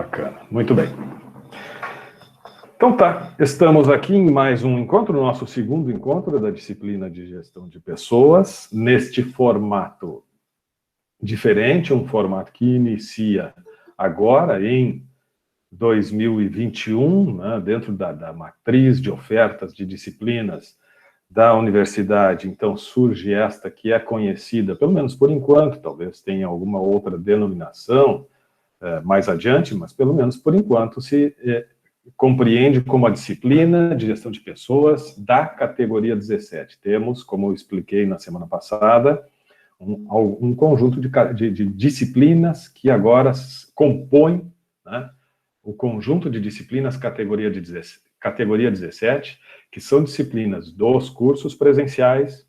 Bacana, muito bem. Então tá, estamos aqui em mais um encontro, nosso segundo encontro da disciplina de gestão de pessoas, neste formato diferente, um formato que inicia agora em 2021, né, dentro da matriz de ofertas de disciplinas da universidade. Então surge esta que é conhecida, pelo menos por enquanto, talvez tenha alguma outra denominação mais adiante, mas pelo menos por enquanto se compreende como a disciplina de gestão de pessoas da categoria 17. Temos, como eu expliquei na semana passada, um conjunto de disciplinas que agora compõem, né, o conjunto de disciplinas categoria 17, que são disciplinas dos cursos presenciais,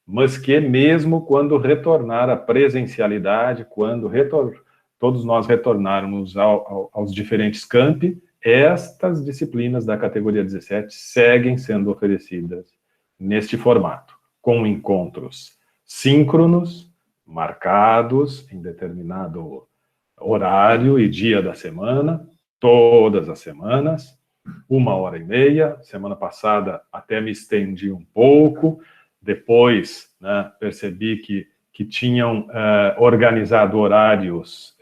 mas que mesmo quando retornar à presencialidade, quando todos nós retornarmos aos diferentes campi, estas disciplinas da categoria 17 seguem sendo oferecidas neste formato, com encontros síncronos, marcados em determinado horário e dia da semana, todas as semanas, 1h30. Semana passada até me estendi um pouco, depois, né, percebi que tinham organizado horários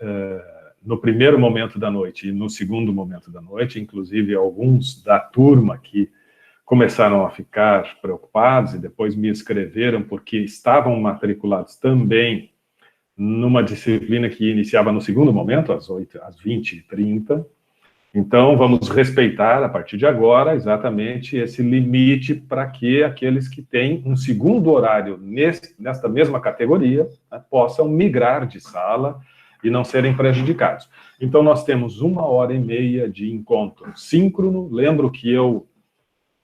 no primeiro momento da noite e no segundo momento da noite, inclusive alguns da turma que começaram a ficar preocupados e depois me escreveram porque estavam matriculados também numa disciplina que iniciava no segundo momento, às 20h30. Então, vamos respeitar, a partir de agora, exatamente esse limite para que aqueles que têm um segundo horário nesta mesma categoria, né, possam migrar de sala e não serem prejudicados. Então, nós temos 1h30 de encontro síncrono. Lembro que eu,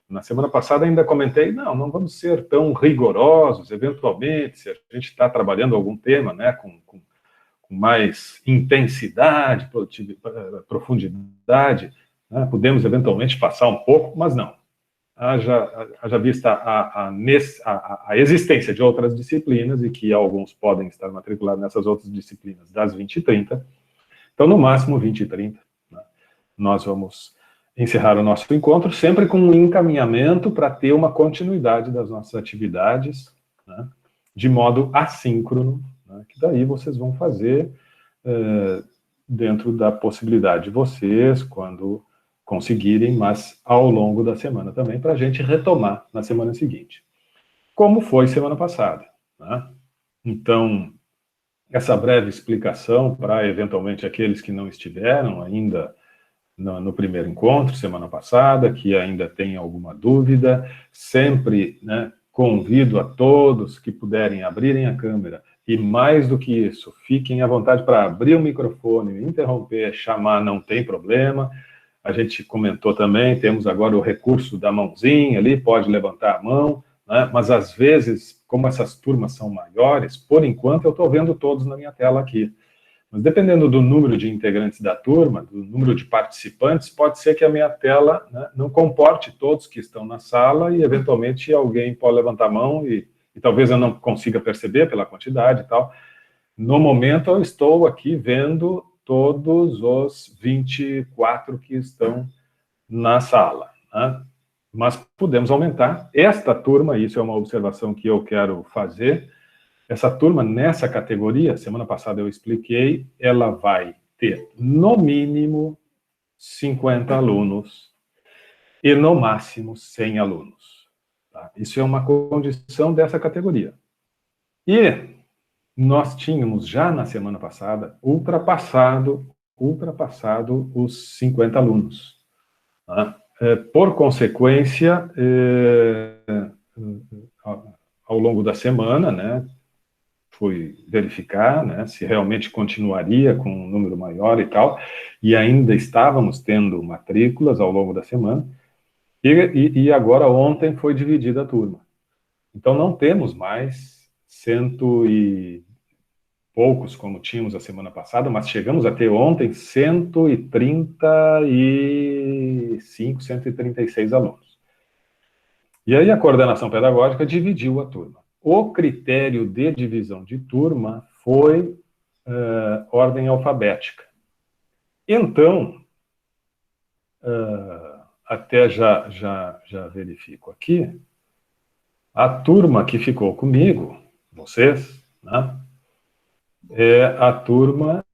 na semana passada, ainda comentei, não vamos ser tão rigorosos, eventualmente, se a gente está trabalhando algum tema, né, com mais intensidade, profundidade, né, podemos eventualmente passar um pouco, mas não. Haja vista a existência de outras disciplinas e que alguns podem estar matriculados nessas outras disciplinas das 20h30, então, no máximo 20h30, né, nós vamos encerrar o nosso encontro, sempre com um encaminhamento para ter uma continuidade das nossas atividades, né, de modo assíncrono, né, que daí vocês vão fazer dentro da possibilidade de vocês, quando conseguirem, mas ao longo da semana também, para a gente retomar na semana seguinte. Como foi semana passada, né? Então, essa breve explicação para, eventualmente, aqueles que não estiveram ainda no primeiro encontro, semana passada, que ainda tem alguma dúvida, sempre, né, convido a todos que puderem abrirem a câmera, e mais do que isso, fiquem à vontade para abrir o microfone, interromper, chamar, não tem problema. A gente comentou também, temos agora o recurso da mãozinha ali, pode levantar a mão, né, mas às vezes, como essas turmas são maiores, por enquanto eu estou vendo todos na minha tela aqui. Mas dependendo do número de integrantes da turma, do número de participantes, pode ser que a minha tela, né, não comporte todos que estão na sala e, eventualmente, alguém pode levantar a mão e talvez eu não consiga perceber pela quantidade e tal. No momento, eu estou aqui vendo todos os 24 que estão na sala, né? Mas podemos aumentar. Esta turma, isso é uma observação que eu quero fazer, essa turma, nessa categoria, semana passada eu expliquei, ela vai ter, no mínimo, 50 alunos e, no máximo, 100 alunos. Tá? Isso é uma condição dessa categoria. E nós tínhamos, já na semana passada, ultrapassado os 50 alunos. Tá? Por consequência, ao longo da semana, né, fui verificar, né, se realmente continuaria com um número maior e tal, e ainda estávamos tendo matrículas ao longo da semana, e agora ontem foi dividida a turma. Então não temos mais 100 e poucos, como tínhamos a semana passada, mas chegamos a ter ontem 135, 136 alunos. E aí a coordenação pedagógica dividiu a turma. O critério de divisão de turma foi ordem alfabética. Então, até já verifico aqui, a turma que ficou comigo, vocês, né, é a turma,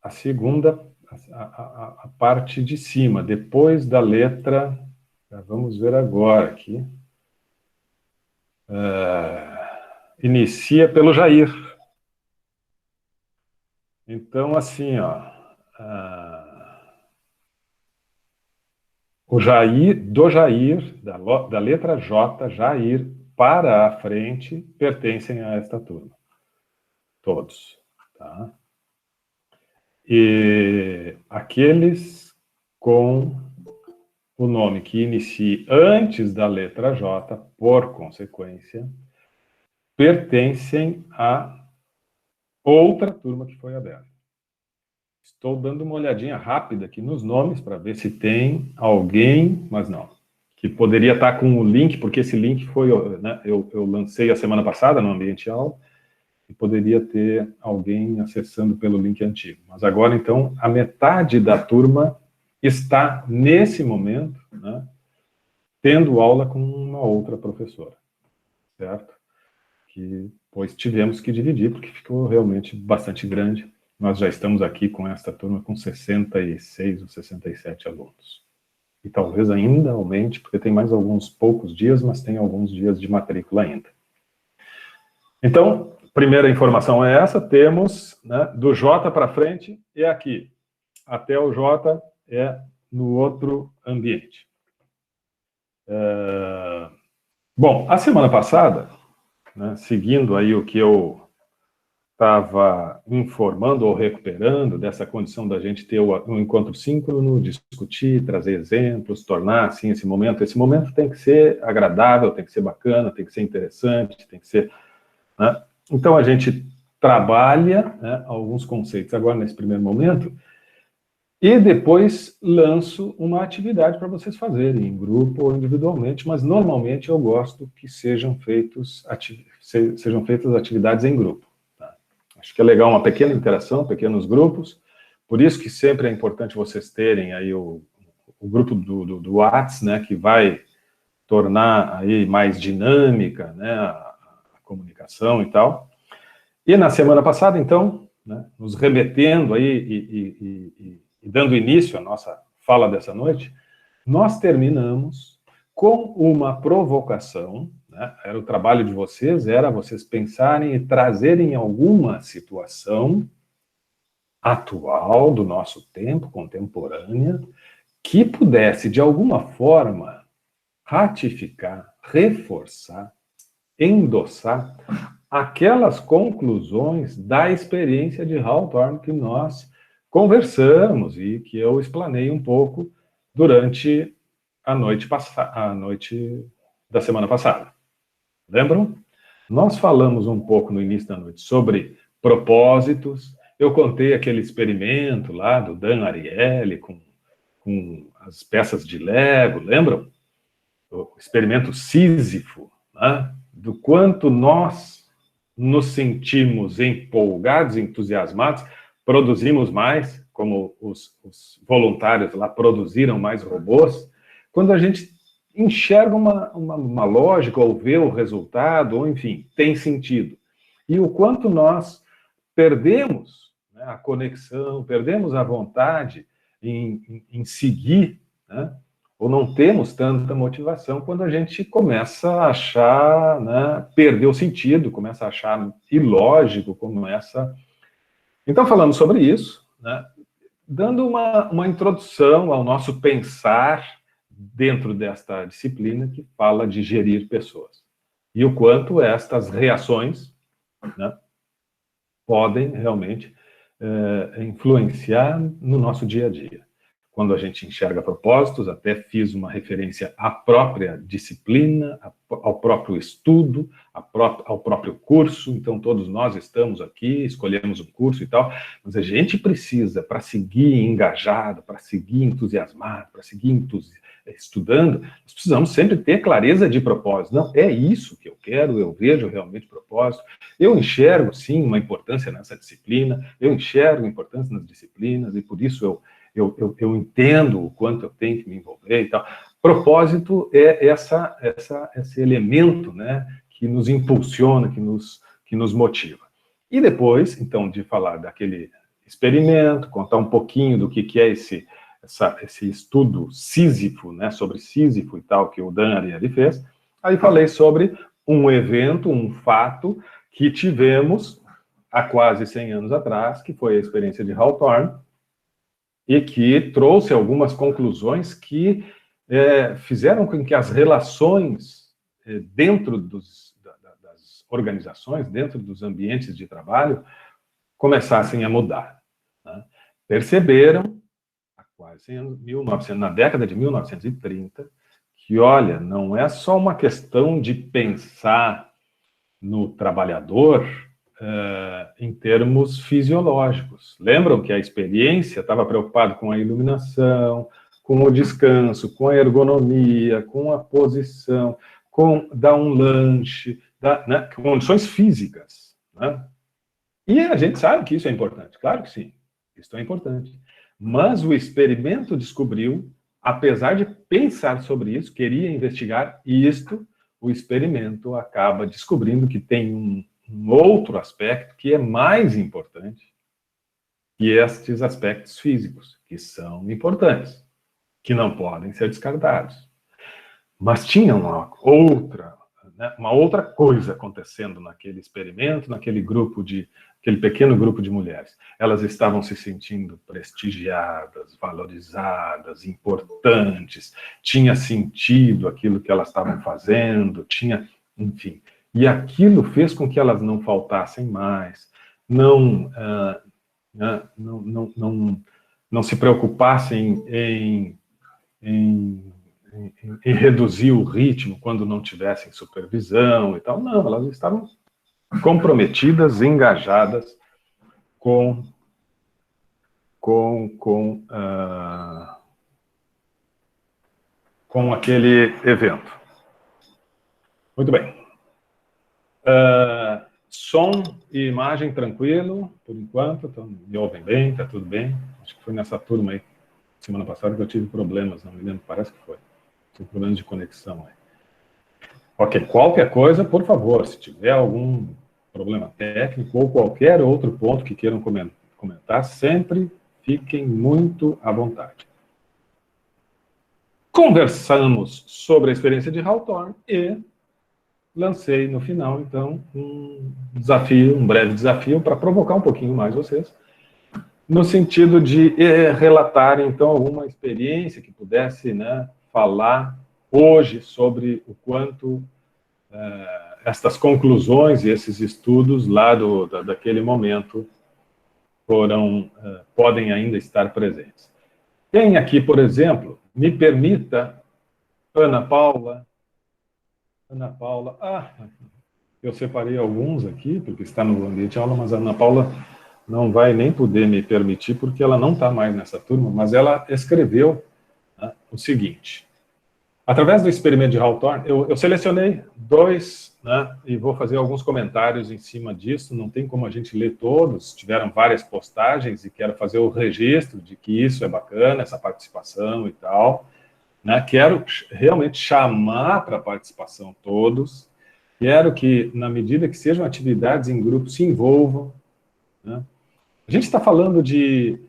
a segunda, a parte de cima, depois da letra, vamos ver agora aqui, inicia pelo Jair. Então, assim, ó, o Jair, do Jair, da letra J, Jair, para a frente, pertencem a esta turma. Todos, tá? E aqueles com o nome que inicie antes da letra J, por consequência, pertencem a outra turma que foi aberta. Estou dando uma olhadinha rápida aqui nos nomes para ver se tem alguém, mas não, que poderia estar com o link, porque esse link foi, né, eu lancei a semana passada no Ambiente Aula, e poderia ter alguém acessando pelo link antigo. Mas agora, então, a metade da turma está, nesse momento, né, tendo aula com uma outra professora, certo? Pois tivemos que dividir, porque ficou realmente bastante grande. Nós já estamos aqui com esta turma com 66 ou 67 alunos. E talvez ainda aumente, porque tem mais alguns poucos dias, mas tem alguns dias de matrícula ainda. Então, primeira informação é essa, temos, né, do J para frente e aqui. Até o J é no outro ambiente. Bom, a semana passada, né, seguindo aí o que eu estava informando ou recuperando dessa condição da gente ter um encontro síncrono, discutir, trazer exemplos, tornar assim esse momento tem que ser agradável, tem que ser bacana, tem que ser interessante, tem que ser, né? Então a gente trabalha, né, alguns conceitos agora nesse primeiro momento e depois lanço uma atividade para vocês fazerem em grupo ou individualmente, mas normalmente eu gosto que sejam feitas atividades em grupo. Acho que é legal uma pequena interação, pequenos grupos, por isso que sempre é importante vocês terem aí o grupo do WhatsApp, né, que vai tornar aí mais dinâmica, né, a comunicação e tal. E na semana passada, então, né, nos remetendo aí e dando início à nossa fala dessa noite, nós terminamos com uma provocação, né? Era o trabalho de vocês, era vocês pensarem e trazerem alguma situação atual do nosso tempo, contemporânea, que pudesse, de alguma forma, ratificar, reforçar, endossar aquelas conclusões da experiência de Hawthorne que nós conversamos e que eu explanei um pouco durante a noite da semana passada. Lembram? Nós falamos um pouco no início da noite sobre propósitos. Eu contei aquele experimento lá do Dan Ariely com as peças de Lego, lembram? O experimento Sísifo, né? Do quanto nós nos sentimos empolgados, entusiasmados, produzimos mais, como os voluntários lá produziram mais robôs, quando a gente enxerga uma lógica, ou vê o resultado, ou enfim, tem sentido. E o quanto nós perdemos, né, a conexão, perdemos a vontade em seguir, né, ou não temos tanta motivação quando a gente começa a achar, né, perder o sentido, começa a achar ilógico, começa... Então, falamos sobre isso, né, dando uma introdução ao nosso pensar dentro desta disciplina que fala de gerir pessoas. E o quanto estas reações, né, podem realmente influenciar no nosso dia a dia. Quando a gente enxerga propósitos, até fiz uma referência à própria disciplina, ao próprio estudo, ao próprio curso. Então, todos nós estamos aqui, escolhemos um curso e tal, mas a gente precisa, para seguir engajado, para seguir entusiasmado, para seguir estudando, nós precisamos sempre ter clareza de propósito. Não, é isso que eu quero, eu vejo realmente propósito, eu enxergo, sim, uma importância nessa disciplina, eu enxergo importância nas disciplinas, e por isso eu entendo o quanto eu tenho que me envolver e tal. Propósito é esse elemento, né, que nos impulsiona, que nos motiva. E depois, então, de falar daquele experimento, contar um pouquinho do que é esse estudo Sísifo, né, sobre Sísifo e tal, que o Dan Ariely fez, aí falei sobre um evento, um fato que tivemos há quase 100 anos atrás, que foi a experiência de Hawthorne, e que trouxe algumas conclusões que fizeram com que as relações dentro das organizações, dentro dos ambientes de trabalho, começassem a mudar. Né? Perceberam, há quase 100 anos, na década de 1930, que, olha, não é só uma questão de pensar no trabalhador em termos fisiológicos. Lembram que a experiência estava preocupada com a iluminação, com o descanso, com a ergonomia, com a posição, com dar um lanche, né, condições físicas. Né? E a gente sabe que isso é importante, claro que sim, isso é importante. Mas o experimento descobriu, apesar de pensar sobre isso, queria investigar isto, o experimento acaba descobrindo que tem um outro aspecto que é mais importante que estes aspectos físicos, que são importantes, que não podem ser descartados. Mas tinha uma outra coisa acontecendo naquele experimento, naquele pequeno grupo de mulheres. Elas estavam se sentindo prestigiadas, valorizadas, importantes, tinha sentido aquilo que elas estavam fazendo, enfim. E aquilo fez com que elas não faltassem mais, não se preocupassem em reduzir o ritmo quando não tivessem supervisão e tal. Não, elas estavam comprometidas, engajadas com aquele evento. Muito bem. Som e imagem tranquilo, por enquanto, então, me ouvem bem, está tudo bem. Acho que foi nessa turma aí, semana passada, que eu tive problemas, não me lembro, parece que foi. Tive problemas de conexão aí. Ok, qualquer coisa, por favor, se tiver algum problema técnico ou qualquer outro ponto que queiram comentar, sempre fiquem muito à vontade. Conversamos sobre a experiência de Hawthorne e lancei no final, então, um breve desafio para provocar um pouquinho mais vocês, no sentido de relatarem, então, alguma experiência que pudesse, né, falar hoje sobre o quanto estas conclusões e esses estudos lá daquele momento podem ainda estar presentes. Tem aqui, por exemplo, me permita, Ana Paula, eu separei alguns aqui, porque está no ambiente de aula, mas a Ana Paula não vai nem poder me permitir, porque ela não está mais nessa turma, mas ela escreveu, né, o seguinte: através do experimento de Hawthorne, eu selecionei 2, né, e vou fazer alguns comentários em cima disso, não tem como a gente ler todos, tiveram várias postagens e quero fazer o registro de que isso é bacana, essa participação e tal, né, quero realmente chamar para a participação todos, quero que, na medida que sejam atividades em grupo, se envolvam, né. A gente está falando de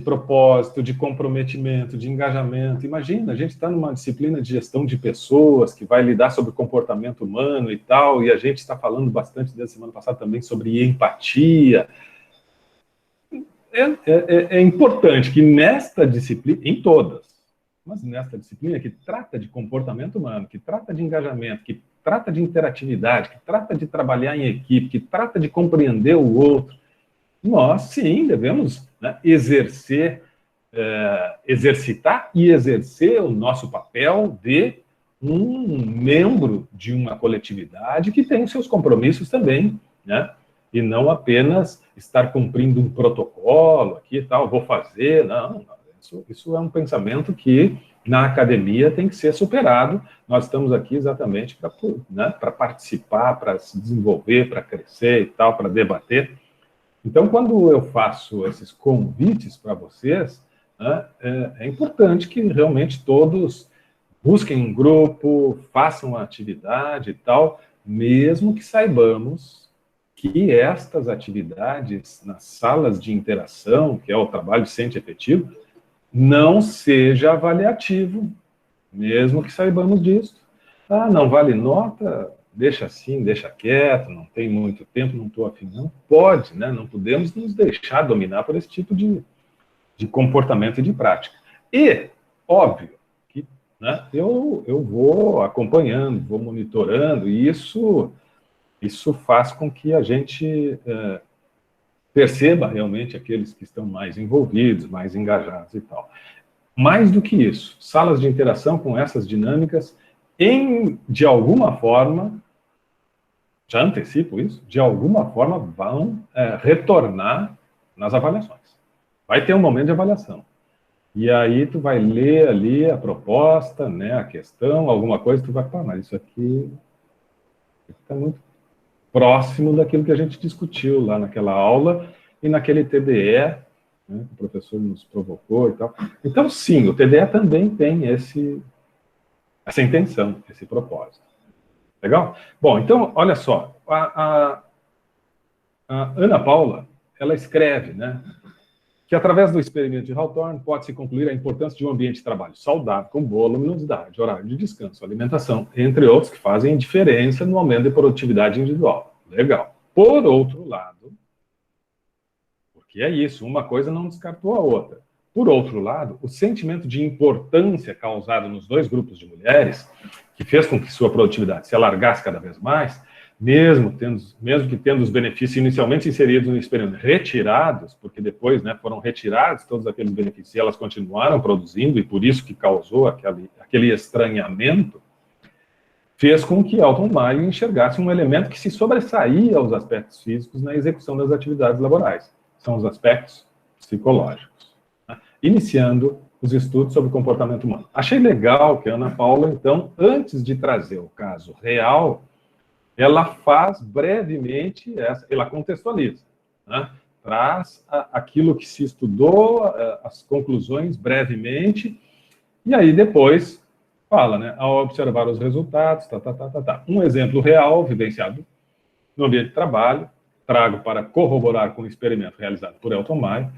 propósito, de comprometimento, de engajamento. Imagina, a gente está numa disciplina de gestão de pessoas, que vai lidar sobre comportamento humano e tal, e a gente está falando bastante desde a semana passada também sobre empatia. É importante que nesta disciplina, em todas, mas nesta disciplina que trata de comportamento humano, que trata de engajamento, que trata de interatividade, que trata de trabalhar em equipe, que trata de compreender o outro, nós, sim, devemos, né, exercitar e exercer o nosso papel de um membro de uma coletividade que tem seus compromissos também, né? E não apenas estar cumprindo um protocolo aqui e tal, vou fazer, não. Isso é um pensamento que na academia tem que ser superado. Nós estamos aqui exatamente para, né, para participar, para se desenvolver, para crescer e tal, para debater. Então, quando eu faço esses convites para vocês, né, é importante que realmente todos busquem um grupo, façam uma atividade e tal, mesmo que saibamos que estas atividades nas salas de interação, que é o trabalho docente efetivo, não seja avaliativo, mesmo que saibamos disso. Ah, não vale nota, deixa assim, deixa quieto, não tem muito tempo, não estou afim. Não pode, né? Não podemos nos deixar dominar por esse tipo de comportamento e de prática. E, óbvio, que né, eu vou acompanhando, vou monitorando, e isso faz com que a gente perceba realmente aqueles que estão mais envolvidos, mais engajados e tal. Mais do que isso, salas de interação com essas dinâmicas, de alguma forma, já antecipo isso, de alguma forma vão retornar nas avaliações. Vai ter um momento de avaliação. E aí tu vai ler ali a proposta, né, a questão, alguma coisa, tu vai falar, mas isso aqui está muito próximo daquilo que a gente discutiu lá naquela aula e naquele TDE, né, que o professor nos provocou e tal. Então, sim, o TDE também tem essa intenção, esse propósito. Legal? Bom, então, olha só, a Ana Paula, ela escreve, né, que através do experimento de Hawthorne pode-se concluir a importância de um ambiente de trabalho saudável, com boa luminosidade, horário de descanso, alimentação, entre outros, que fazem diferença no aumento de produtividade individual. Legal. Por outro lado, porque é isso, uma coisa não descartou a outra. Por outro lado, o sentimento de importância causado nos dois grupos de mulheres, que fez com que sua produtividade se alargasse cada vez mais, mesmo que tendo os benefícios inicialmente inseridos no experimento retirados, porque depois, né, foram retirados todos aqueles benefícios e elas continuaram produzindo, e por isso que causou aquele estranhamento, fez com que Alton Maio enxergasse um elemento que se sobressaía aos aspectos físicos na execução das atividades laborais. São os aspectos psicológicos. Né? Iniciando os estudos sobre o comportamento humano. Achei legal que a Ana Paula, então, antes de trazer o caso real, ela faz brevemente, ela contextualiza, né? Traz aquilo que se estudou, as conclusões brevemente, e aí depois fala, né? Ao observar os resultados, Um exemplo real, vivenciado no ambiente de trabalho, trago para corroborar com o experimento realizado por Elton Maio,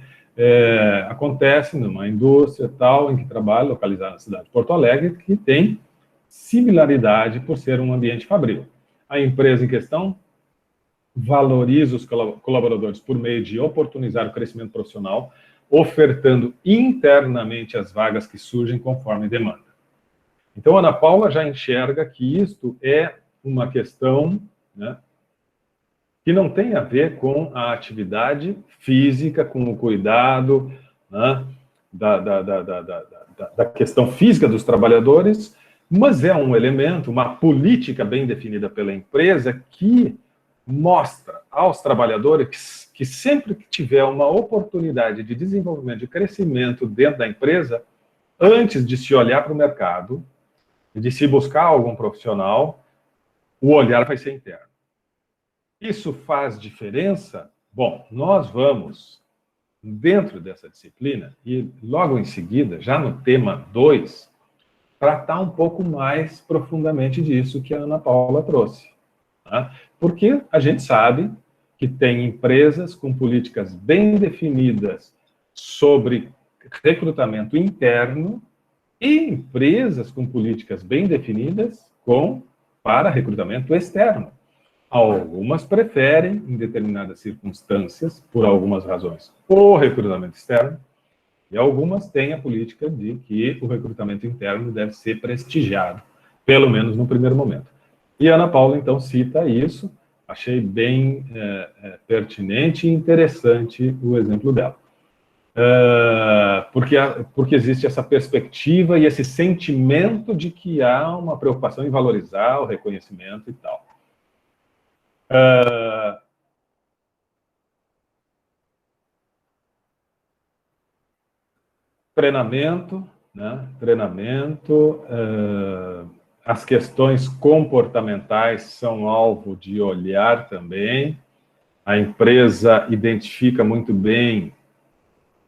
acontece numa indústria tal, em que trabalho, localizada na cidade de Porto Alegre, que tem similaridade por ser um ambiente fabril. A empresa em questão valoriza os colaboradores por meio de oportunizar o crescimento profissional, ofertando internamente as vagas que surgem conforme demanda. Então, a Ana Paula já enxerga que isto é uma questão, né, que não tem a ver com a atividade física, com o cuidado, né, da questão física dos trabalhadores, mas é um elemento, uma política bem definida pela empresa que mostra aos trabalhadores que sempre que tiver uma oportunidade de desenvolvimento, de crescimento dentro da empresa, antes de se olhar para o mercado e de se buscar algum profissional, o olhar vai ser interno. Isso faz diferença? Bom, nós vamos, dentro dessa disciplina, e logo em seguida, já no tema 2, tratar um pouco mais profundamente disso que a Ana Paula trouxe. Tá? Porque a gente sabe que tem empresas com políticas bem definidas sobre recrutamento interno e empresas com políticas bem definidas para recrutamento externo. Algumas preferem, em determinadas circunstâncias, por algumas razões, o recrutamento externo, e algumas têm a política de que o recrutamento interno deve ser prestigiado, pelo menos no primeiro momento. E a Ana Paula, então, cita isso, achei bem pertinente e interessante o exemplo dela. Porque existe essa perspectiva e esse sentimento de que há uma preocupação em valorizar o reconhecimento e tal. Treinamento, né? Treinamento, as questões comportamentais são alvo de olhar também. A empresa identifica muito bem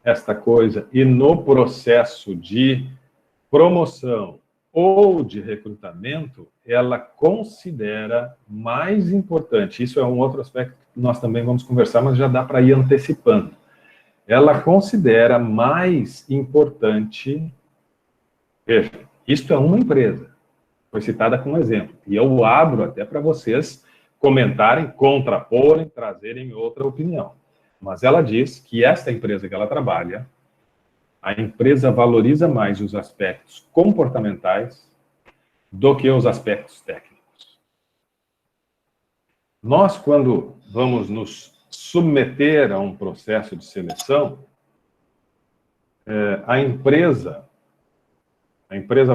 esta coisa e no processo de promoção ou de recrutamento, ela considera mais importante, isso é um outro aspecto que nós também vamos conversar, mas já dá para ir antecipando. Ela considera mais importante, veja, isto é uma empresa, foi citada como exemplo, e eu abro até para vocês comentarem, contraporem, trazerem outra opinião. Mas ela diz que esta empresa que ela trabalha, a empresa valoriza mais os aspectos comportamentais do que os aspectos técnicos. Nós, quando vamos nos submeter a um processo de seleção, a empresa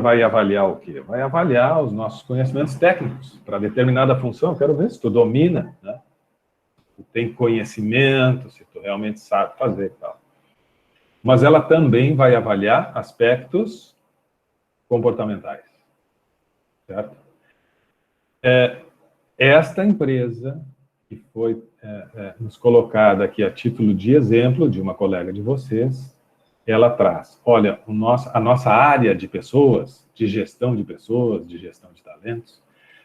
vai avaliar o quê? Vai avaliar os nossos conhecimentos técnicos para determinada função. Eu quero ver se tu domina, né? Tu tem conhecimento, se tu realmente sabe fazer e tal. Mas ela também vai avaliar aspectos comportamentais, certo? Esta empresa, que foi nos colocada aqui a título de exemplo de uma colega de vocês, ela traz, olha, a nossa área de pessoas, de gestão de pessoas, de gestão de talentos,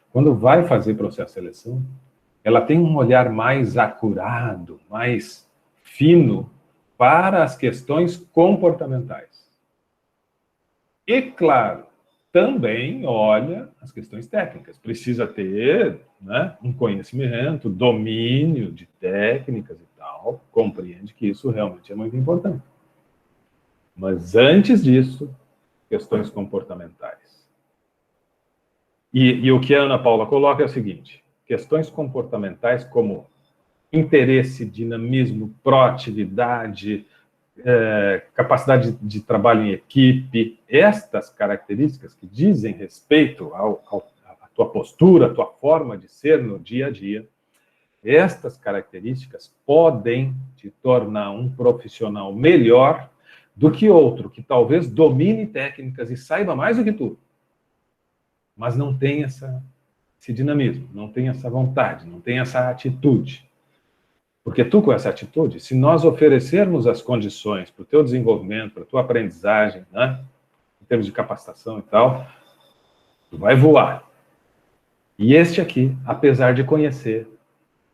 quando vai fazer processo de seleção, ela tem um olhar mais acurado, mais fino para as questões comportamentais. E, claro, também olha as questões técnicas. Precisa ter, né, um conhecimento, domínio de técnicas e tal, compreende que isso realmente é muito importante. Mas antes disso, questões comportamentais. E o que a Ana Paula coloca é o seguinte, questões comportamentais como interesse, dinamismo, proatividade, capacidade de trabalho em equipe, estas características que dizem respeito à tua postura, à tua forma de ser no dia a dia, estas características podem te tornar um profissional melhor do que outro, que talvez domine técnicas e saiba mais do que tu, mas não tem esse dinamismo, não tem essa vontade, não tem essa atitude. Porque tu, com essa atitude, se nós oferecermos as condições para o teu desenvolvimento, para a tua aprendizagem, né, em termos de capacitação e tal, tu vai voar. E este aqui, apesar de conhecer,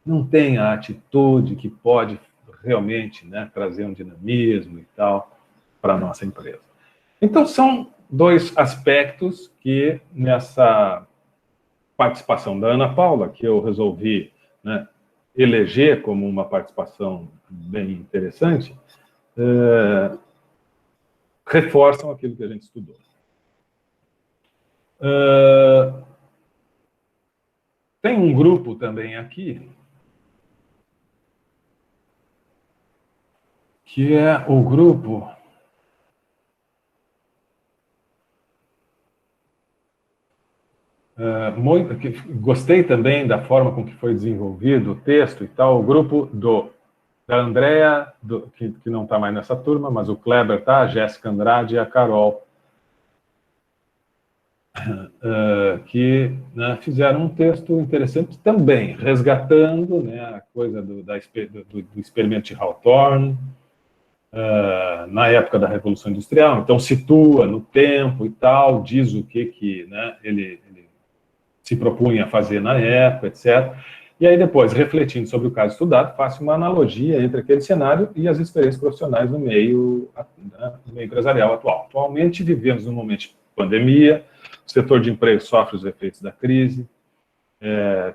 não tem a atitude que pode realmente, né, trazer um dinamismo e tal para a nossa empresa. Então, são dois aspectos que, nessa participação da Ana Paula, que eu resolvi, né, eleger como uma participação bem interessante, reforçam aquilo que a gente estudou. Tem um grupo também aqui, que é o grupo gostei também da forma com que foi desenvolvido o texto e tal, o grupo da Andrea, que não está mais nessa turma, mas o Kleber tá, a Jéssica Andrade e a Carol, que, né, fizeram um texto interessante também, resgatando, né, a coisa do experimento de Hawthorne, na época da Revolução Industrial, então situa no tempo e tal, diz o que né, ele se propunha a fazer na época, etc. E aí depois, refletindo sobre o caso estudado, faço uma analogia entre aquele cenário e as experiências profissionais no meio empresarial atual. Atualmente vivemos num momento de pandemia, o setor de emprego sofre os efeitos da crise,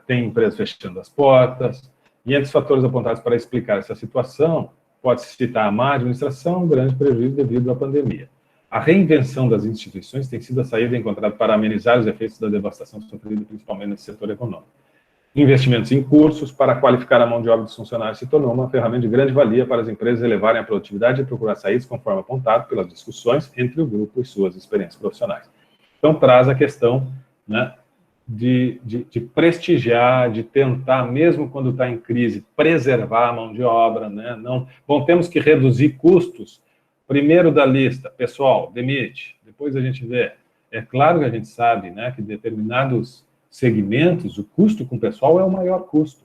tem empresas fechando as portas, e entre os fatores apontados para explicar essa situação, pode-se citar a má administração, um grande prejuízo devido à pandemia. A reinvenção das instituições tem sido a saída encontrada para amenizar os efeitos da devastação sofrida, principalmente nesse setor econômico. Investimentos em cursos para qualificar a mão de obra dos funcionários se tornou uma ferramenta de grande valia para as empresas elevarem a produtividade e procurar saídas conforme apontado pelas discussões entre o grupo e suas experiências profissionais. Então, traz a questão, né, de prestigiar, de tentar, mesmo quando está em crise, preservar a mão de obra, né? Não, bom, temos que reduzir custos, Primeiro da lista, pessoal, demite, depois a gente vê. É claro que a gente sabe, né, que determinados segmentos, o custo com o pessoal é o maior custo.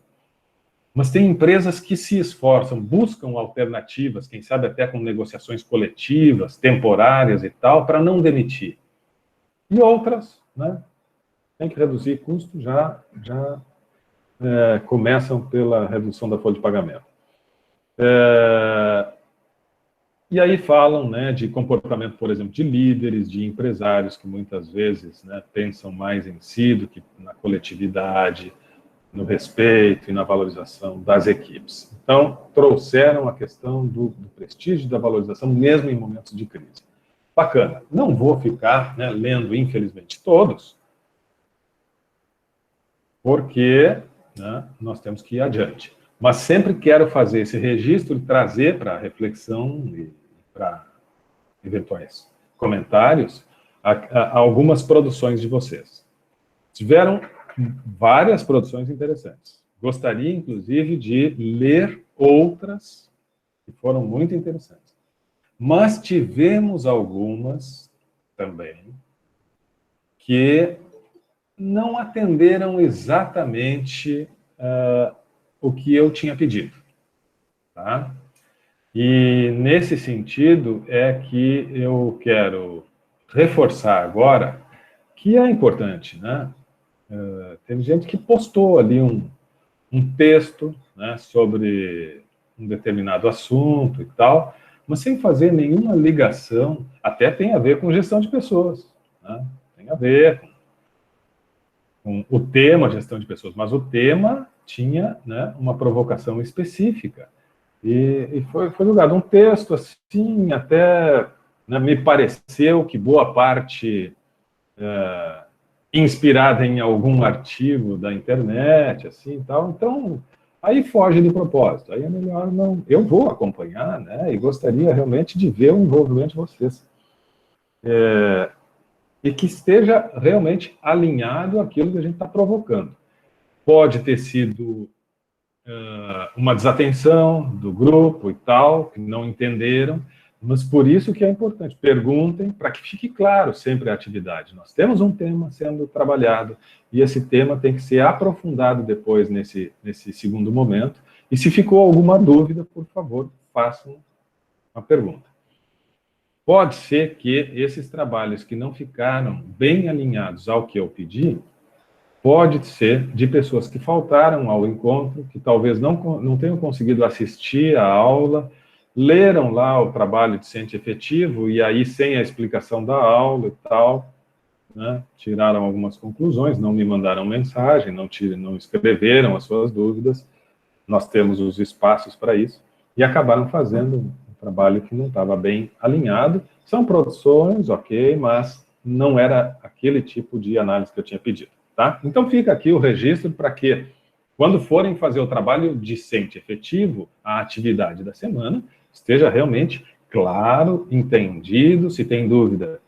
Mas tem empresas que se esforçam, buscam alternativas, quem sabe até com negociações coletivas, temporárias e tal, para não demitir. E outras, né, tem que reduzir custo, já começam pela redução da folha de pagamento. E aí falam, né, de comportamento, por exemplo, de líderes, de empresários, que muitas vezes, né, pensam mais em si do que na coletividade, no respeito e na valorização das equipes. Então, trouxeram a questão do prestígio e da valorização, mesmo em momentos de crise. Bacana. Não vou ficar, né, lendo, infelizmente, todos, porque, né, nós temos que ir adiante. Mas sempre quero fazer esse registro e trazer para reflexão e para eventuais comentários algumas produções de vocês. Tiveram várias produções interessantes. Gostaria, inclusive, de ler outras que foram muito interessantes. Mas tivemos algumas também que não atenderam exatamente o que eu tinha pedido. Tá? E, nesse sentido, é que eu quero reforçar agora que é importante, né? Teve gente que postou ali um texto, né, sobre um determinado assunto e tal, mas sem fazer nenhuma ligação, até tem a ver com gestão de pessoas, né? Tem a ver com o tema gestão de pessoas, mas o tema tinha, né, uma provocação específica. E foi julgado um texto, assim, até, né, me pareceu que boa parte inspirada em algum artigo da internet, assim, tal. Então, aí foge do propósito. Aí é melhor não... Eu vou acompanhar, né, e gostaria realmente de ver o envolvimento de vocês. E que esteja realmente alinhado àquilo que a gente está provocando. Pode ter sido uma desatenção do grupo e tal, que não entenderam, mas por isso que é importante, perguntem para que fique claro sempre a atividade. Nós temos um tema sendo trabalhado e esse tema tem que ser aprofundado depois nesse segundo momento. E se ficou alguma dúvida, por favor, façam uma pergunta. Pode ser que esses trabalhos que não ficaram bem alinhados ao que eu pedi, pode ser de pessoas que faltaram ao encontro, que talvez não tenham conseguido assistir à aula, leram lá o trabalho discente efetivo, e aí, sem a explicação da aula e tal, né, tiraram algumas conclusões, não me mandaram mensagem, não escreveram as suas dúvidas, nós temos os espaços para isso, e acabaram fazendo um trabalho que não estava bem alinhado. São produções, ok, mas não era aquele tipo de análise que eu tinha pedido. Tá? Então, fica aqui o registro para que, quando forem fazer o trabalho discente efetivo, a atividade da semana, esteja realmente claro, entendido. Se tem dúvida,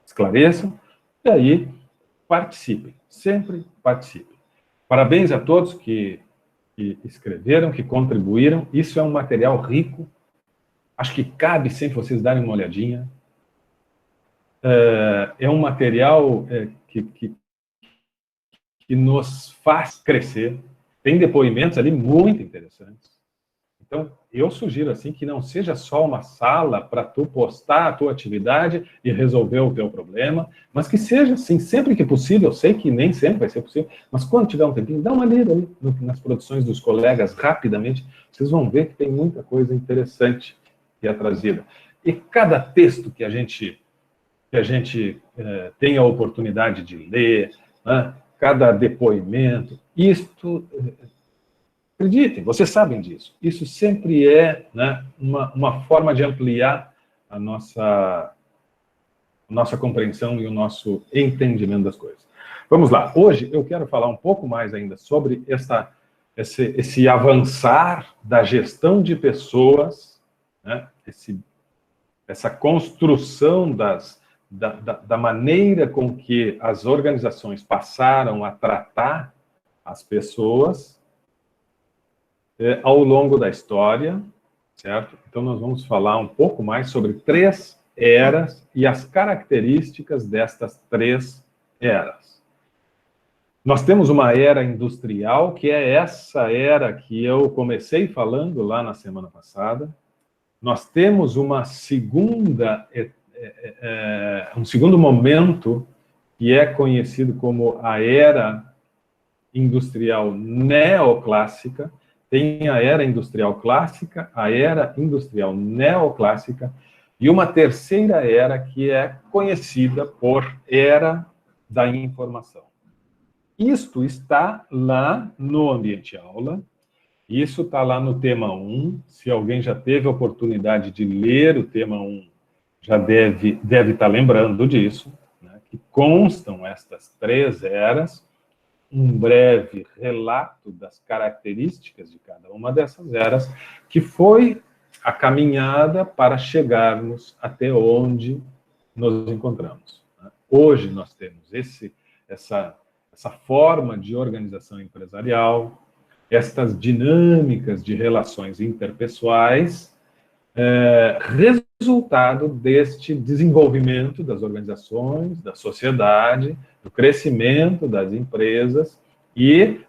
esclareçam. E aí, participem. Sempre participem. Parabéns a todos que escreveram, que contribuíram. Isso é um material rico. Acho que cabe sempre vocês darem uma olhadinha. É um material que nos faz crescer. Tem depoimentos ali muito interessantes. Então, eu sugiro assim que não seja só uma sala para tu postar a tua atividade e resolver o teu problema, mas que seja assim, sempre que possível. Eu sei que nem sempre vai ser possível, mas quando tiver um tempinho, dá uma lida ali nas produções dos colegas, rapidamente, vocês vão ver que tem muita coisa interessante que é trazida. E cada texto que a gente tem a oportunidade de ler, né, cada depoimento, isto, acreditem, vocês sabem disso, isso sempre é, né, uma forma de ampliar a nossa compreensão e o nosso entendimento das coisas. Vamos lá, hoje eu quero falar um pouco mais ainda sobre esse avançar da gestão de pessoas, né, essa construção da maneira com que as organizações passaram a tratar as pessoas ao longo da história, certo? Então, nós vamos falar um pouco mais sobre 3 eras e as características destas 3 eras. Nós temos uma era industrial, que é essa era que eu comecei falando lá na semana passada. Nós temos uma um segundo momento, que é conhecido como a era industrial neoclássica. Tem a era industrial clássica, a era industrial neoclássica, e uma terceira era que é conhecida por era da informação. Isto está lá no Ambiente Aula, isso está lá no tema 1. Se alguém já teve a oportunidade de ler o tema 1, já deve estar lembrando disso, né, que constam estas 3 eras, um breve relato das características de cada uma dessas eras, que foi a caminhada para chegarmos até onde nos encontramos. Hoje nós temos essa forma de organização empresarial, estas dinâmicas de relações interpessoais, resultado deste desenvolvimento das organizações, da sociedade, do crescimento das empresas e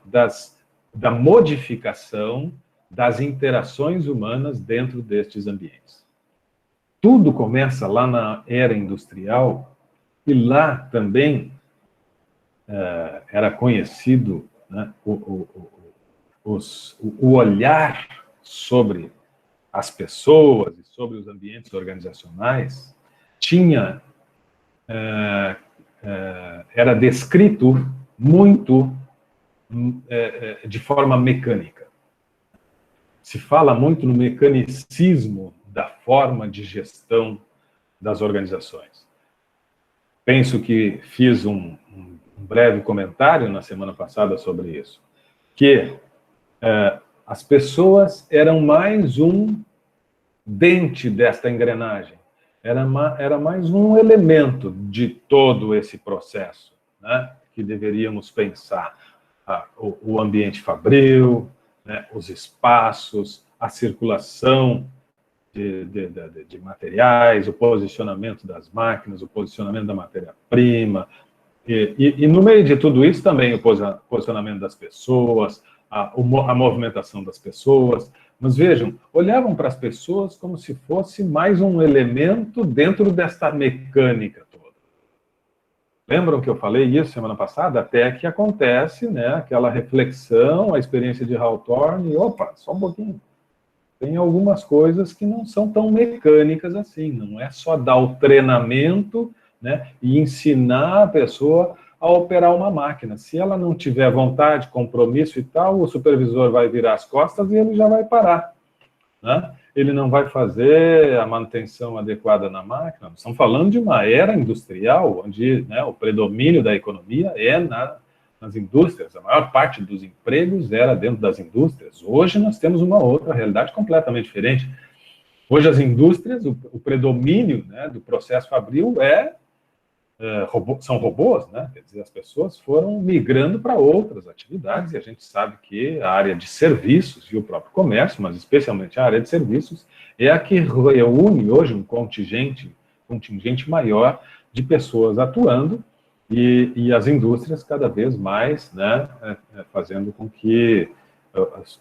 da modificação das interações humanas dentro destes ambientes. Tudo começa lá na era industrial, e lá também era conhecido, né, o olhar sobre as pessoas e sobre os ambientes organizacionais era descrito muito de forma mecânica. Se fala muito no mecanicismo da forma de gestão das organizações. Penso que fiz um breve comentário na semana passada sobre isso, que as pessoas eram mais um dente desta engrenagem, era mais um elemento de todo esse processo, né, que deveríamos pensar. O ambiente fabril, né, os espaços, a circulação de materiais, o posicionamento das máquinas, o posicionamento da matéria-prima, e no meio de tudo isso também o posicionamento das pessoas, a movimentação das pessoas. Mas vejam, olhavam para as pessoas como se fosse mais um elemento dentro desta mecânica toda. Lembram que eu falei isso semana passada? Até que acontece, né, aquela reflexão, a experiência de Hawthorne, e opa, só um pouquinho. Tem algumas coisas que não são tão mecânicas assim, não é só dar o treinamento, né, e ensinar a pessoa a operar uma máquina. Se ela não tiver vontade, compromisso e tal, o supervisor vai virar as costas e ele já vai parar, né? Ele não vai fazer a manutenção adequada na máquina. Estamos falando de uma era industrial, onde, né, o predomínio da economia é nas indústrias. A maior parte dos empregos era dentro das indústrias. Hoje nós temos uma outra realidade completamente diferente. Hoje as indústrias, o predomínio, né, do processo fabril são robôs, né? Quer dizer, as pessoas foram migrando para outras atividades, e a gente sabe que a área de serviços e o próprio comércio, mas especialmente a área de serviços, é a que reúne hoje um contingente maior de pessoas atuando, e as indústrias cada vez mais, né, fazendo com que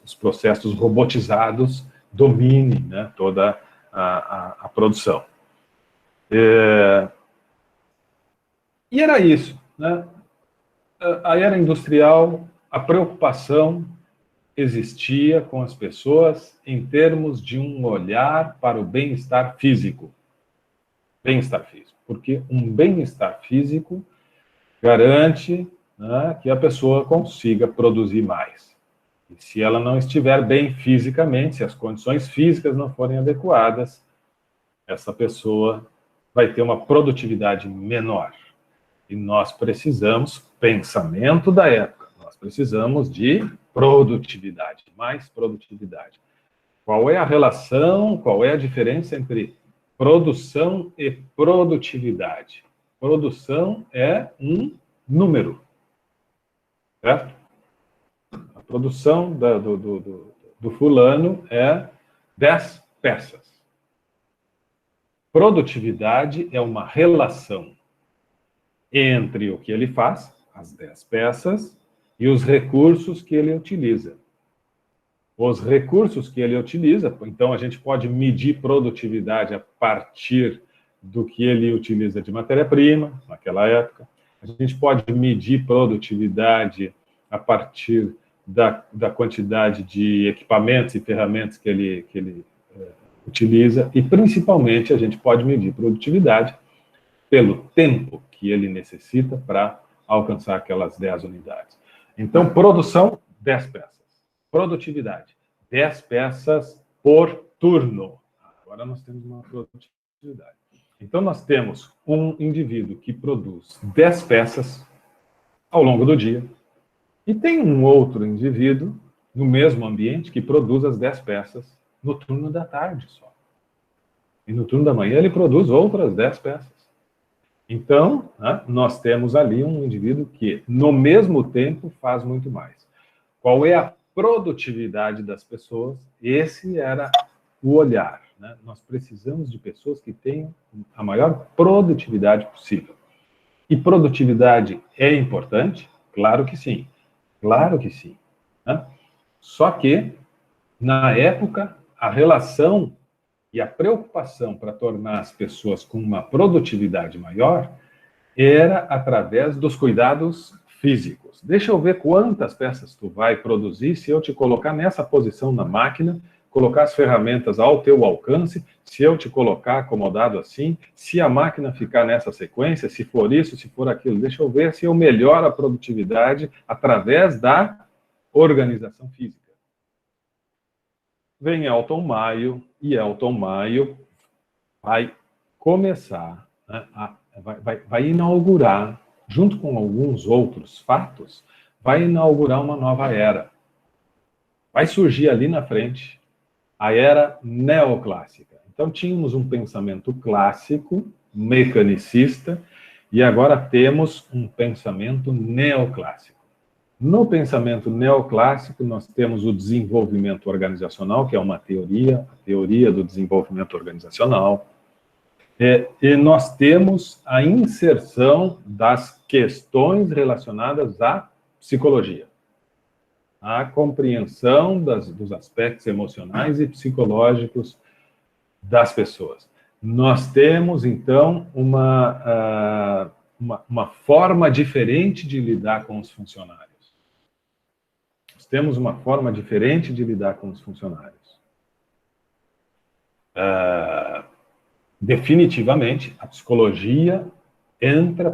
os processos robotizados dominem, né, toda a produção. E era isso, né? A era industrial, a preocupação existia com as pessoas em termos de um olhar para o bem-estar físico. Bem-estar físico. Porque um bem-estar físico garante, né, que a pessoa consiga produzir mais. E se ela não estiver bem fisicamente, se as condições físicas não forem adequadas, essa pessoa vai ter uma produtividade menor. E nós precisamos, pensamento da época, nós precisamos de produtividade, mais produtividade. Qual é a relação, qual é a diferença entre produção e produtividade? Produção é um número, certo? A produção do fulano é 10 peças. Produtividade é uma relação entre o que ele faz, as 10 peças, e os recursos que ele utiliza. Os recursos que ele utiliza, então a gente pode medir produtividade a partir do que ele utiliza de matéria-prima, naquela época. A gente pode medir produtividade a partir da quantidade de equipamentos e ferramentas que ele utiliza, e principalmente a gente pode medir produtividade pelo tempo que ele necessita para alcançar aquelas 10 unidades. Então, produção, 10 peças. Produtividade, 10 peças por turno. Agora nós temos uma produtividade. Então, nós temos um indivíduo que produz 10 peças ao longo do dia, e tem um outro indivíduo no mesmo ambiente que produz as 10 peças no turno da tarde só. E no turno da manhã ele produz outras 10 peças. Então, né, nós temos ali um indivíduo que, no mesmo tempo, faz muito mais. Qual é a produtividade das pessoas? Esse era o olhar, né? Nós precisamos de pessoas que tenham a maior produtividade possível. E produtividade é importante? Claro que sim. Claro que sim. Né? Só que, na época, a relação e a preocupação para tornar as pessoas com uma produtividade maior era através dos cuidados físicos. Deixa eu ver quantas peças tu vai produzir se eu te colocar nessa posição na máquina, colocar as ferramentas ao teu alcance, se eu te colocar acomodado assim, se a máquina ficar nessa sequência, se for isso, se for aquilo. Deixa eu ver se eu melhoro a produtividade através da organização física. Vem Elton Maio, e Elton Maio vai começar, né, vai inaugurar, junto com alguns outros fatos, vai inaugurar uma nova era. Vai surgir ali na frente a era neoclássica. Então, tínhamos um pensamento clássico, mecanicista, e agora temos um pensamento neoclássico. No pensamento neoclássico, nós temos o desenvolvimento organizacional, que é uma teoria, a teoria do desenvolvimento organizacional. E nós temos a inserção das questões relacionadas à psicologia, a compreensão dos aspectos emocionais e psicológicos das pessoas. Nós temos, então, uma forma diferente de lidar com os funcionários. Temos uma forma diferente de lidar com os funcionários. Definitivamente, a psicologia entra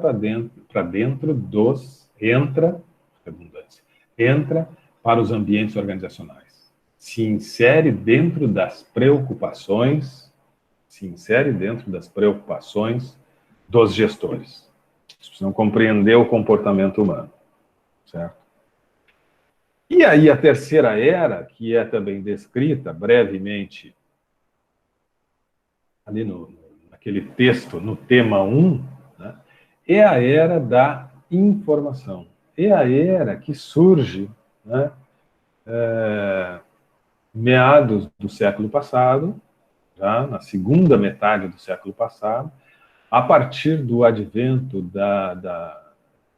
para os ambientes organizacionais. Se insere dentro das preocupações, dos gestores. Eles precisam compreender o comportamento humano, certo? E aí a terceira era, que é também descrita brevemente ali naquele texto, no tema 1, né, é a era da informação. É a era que surge, né, meados do século passado, já na segunda metade do século passado, a partir do advento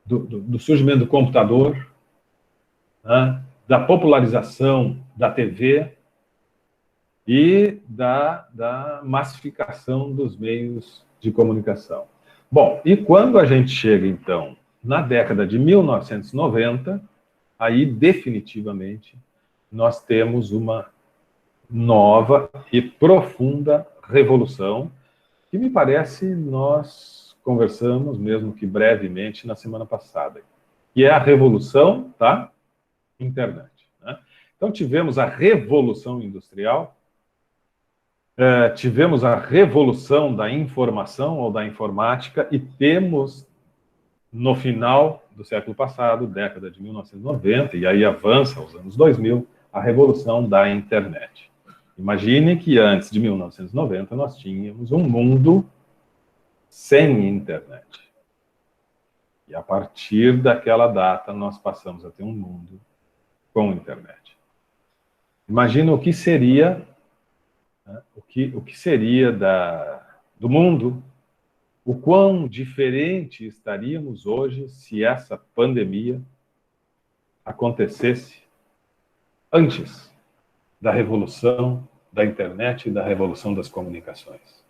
do surgimento do computador, né, da popularização da TV e da massificação dos meios de comunicação. Bom, e quando a gente chega, então, na década de 1990, aí, definitivamente, nós temos uma nova e profunda revolução, que me parece nós conversamos, mesmo que brevemente, na semana passada, que é a revolução da internet. Né? Então, tivemos a revolução industrial, tivemos a revolução da informação ou da informática, e temos, no final do século passado, década de 1990, e aí avança aos anos 2000, a revolução da internet. Imagine que antes de 1990 nós tínhamos um mundo sem internet. E a partir daquela data nós passamos a ter um mundo com internet. Imagina o que seria né, o que seria do mundo, o quão diferente estaríamos hoje se essa pandemia acontecesse antes da revolução da internet e da revolução das comunicações.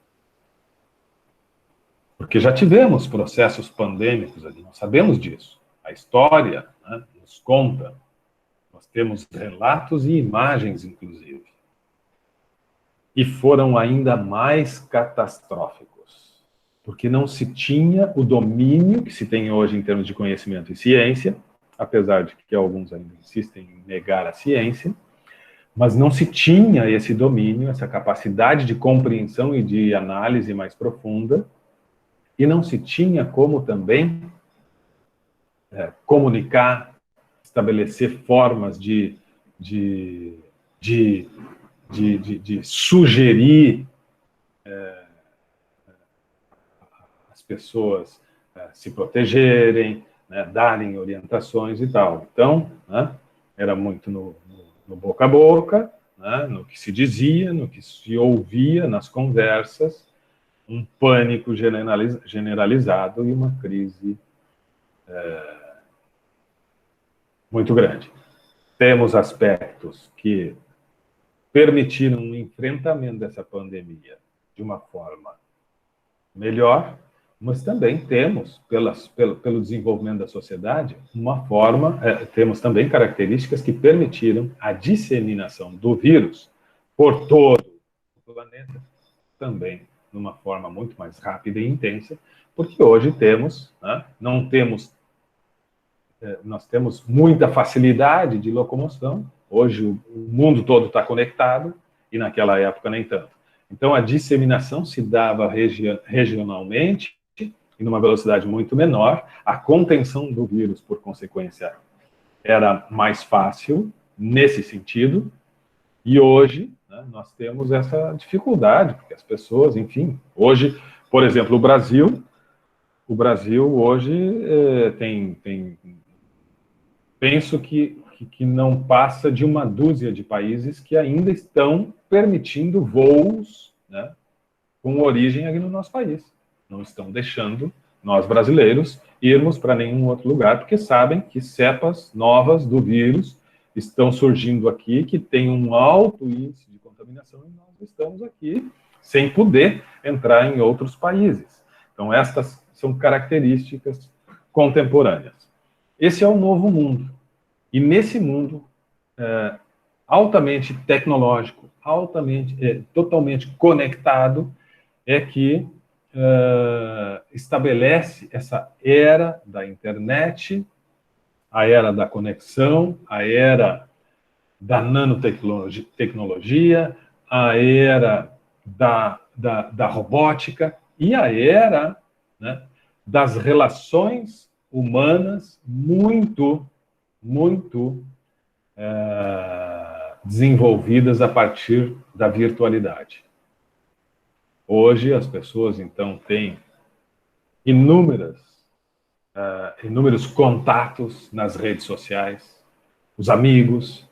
Porque já tivemos processos pandêmicos ali, nós sabemos disso. A história, né, nos conta. Nós temos relatos e imagens, inclusive. E foram ainda mais catastróficos, porque não se tinha o domínio que se tem hoje em termos de conhecimento e ciência, apesar de que alguns ainda insistem em negar a ciência, mas não se tinha esse domínio, essa capacidade de compreensão e de análise mais profunda, e não se tinha como também comunicar, estabelecer formas de sugerir as pessoas se protegerem, né, darem orientações e tal. Então, né, era muito no boca a boca, né, no que se dizia, no que se ouvia nas conversas, um pânico generalizado e uma crise muito grande. Temos aspectos que permitiram um enfrentamento dessa pandemia de uma forma melhor, mas também temos, pelo desenvolvimento da sociedade, uma forma, temos também características que permitiram a disseminação do vírus por todo o planeta, também de uma forma muito mais rápida e intensa, porque hoje temos, né, nós temos muita facilidade de locomoção, hoje o mundo todo está conectado, e naquela época nem tanto. Então a disseminação se dava regionalmente, e numa velocidade muito menor, a contenção do vírus, por consequência, era mais fácil nesse sentido, e hoje, né, nós temos essa dificuldade, porque as pessoas, enfim, hoje, por exemplo, o Brasil hoje penso que não passa de uma dúzia de países que ainda estão permitindo voos, né, com origem aqui no nosso país. Não estão deixando nós, brasileiros, irmos para nenhum outro lugar, porque sabem que cepas novas do vírus estão surgindo aqui, que tem um alto índice de contaminação, e nós estamos aqui sem poder entrar em outros países. Então, estas são características contemporâneas. Esse é o novo mundo. E nesse mundo altamente tecnológico, totalmente conectado, é que estabelece essa era da internet, a era da conexão, a era da nanotecnologia, a era da robótica e a era, né, das relações humanas muito desenvolvidas a partir da virtualidade. Hoje, as pessoas, então, têm inúmeros contatos nas redes sociais, os amigos,